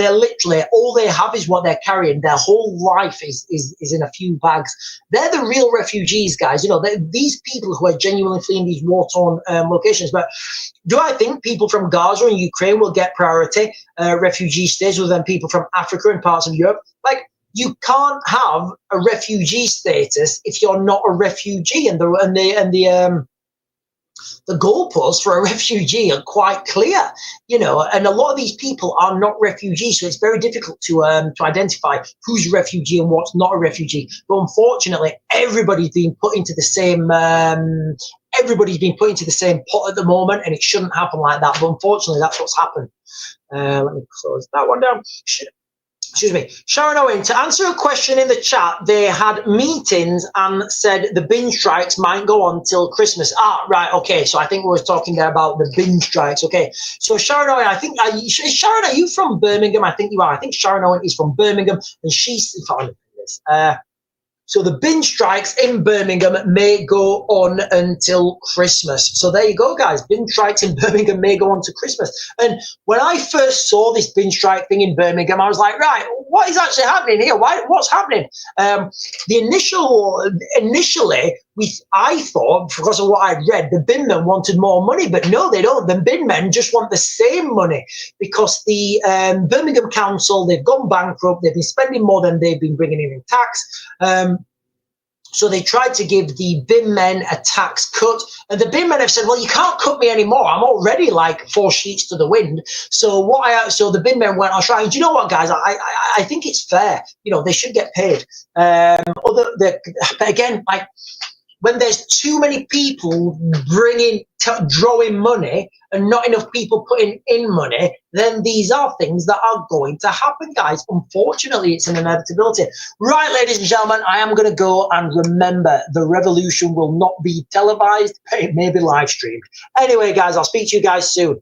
all they have is what they're carrying. Their whole life is in a few bags. They're the real refugees, guys. These people who are genuinely fleeing these war-torn locations. But do I think people from Gaza and Ukraine will get priority refugee status than people from Africa and parts of Europe? Like, you can't have a refugee status if you're not a refugee, and the goalposts for a refugee are quite clear, and a lot of these people are not refugees, so it's very difficult to identify who's a refugee and what's not a refugee. But unfortunately, everybody's been put into the same pot at the moment, and it shouldn't happen like that. But unfortunately, that's what's happened. Let me close that one down. Excuse me. Sharon Owen, to answer a question in the chat, they had meetings and said the bin strikes might go on till Christmas. Right, okay. So I think we were talking there about the bin strikes. Okay. So Sharon Owen, I think, Sharon, are you from Birmingham? I think you are. I think Sharon Owen is from Birmingham, and she's, so the bin strikes in Birmingham may go on until Christmas. So there you go, guys. Bin strikes in Birmingham may go on to Christmas. And when I first saw this bin strike thing in Birmingham, I was like, right, what is actually happening here? What's happening? Initially, I thought, because of what I'd read, the bin men wanted more money, but no, they don't. The bin men just want the same money because the Birmingham Council, they've gone bankrupt. They've been spending more than they've been bringing in tax. So they tried to give the bin men a tax cut, and the bin men have said, well, you can't cut me anymore. I'm already like 4 sheets to the wind. So the bin men went, I'll try. And do you know what, guys? I think it's fair. They should get paid. But again, like, when there's too many people drawing money and not enough people putting in money, then these are things that are going to happen, guys. Unfortunately, it's an inevitability. Right, ladies and gentlemen, I am going to go, and remember, the revolution will not be televised, but it may be live streamed. Anyway, guys, I'll speak to you guys soon.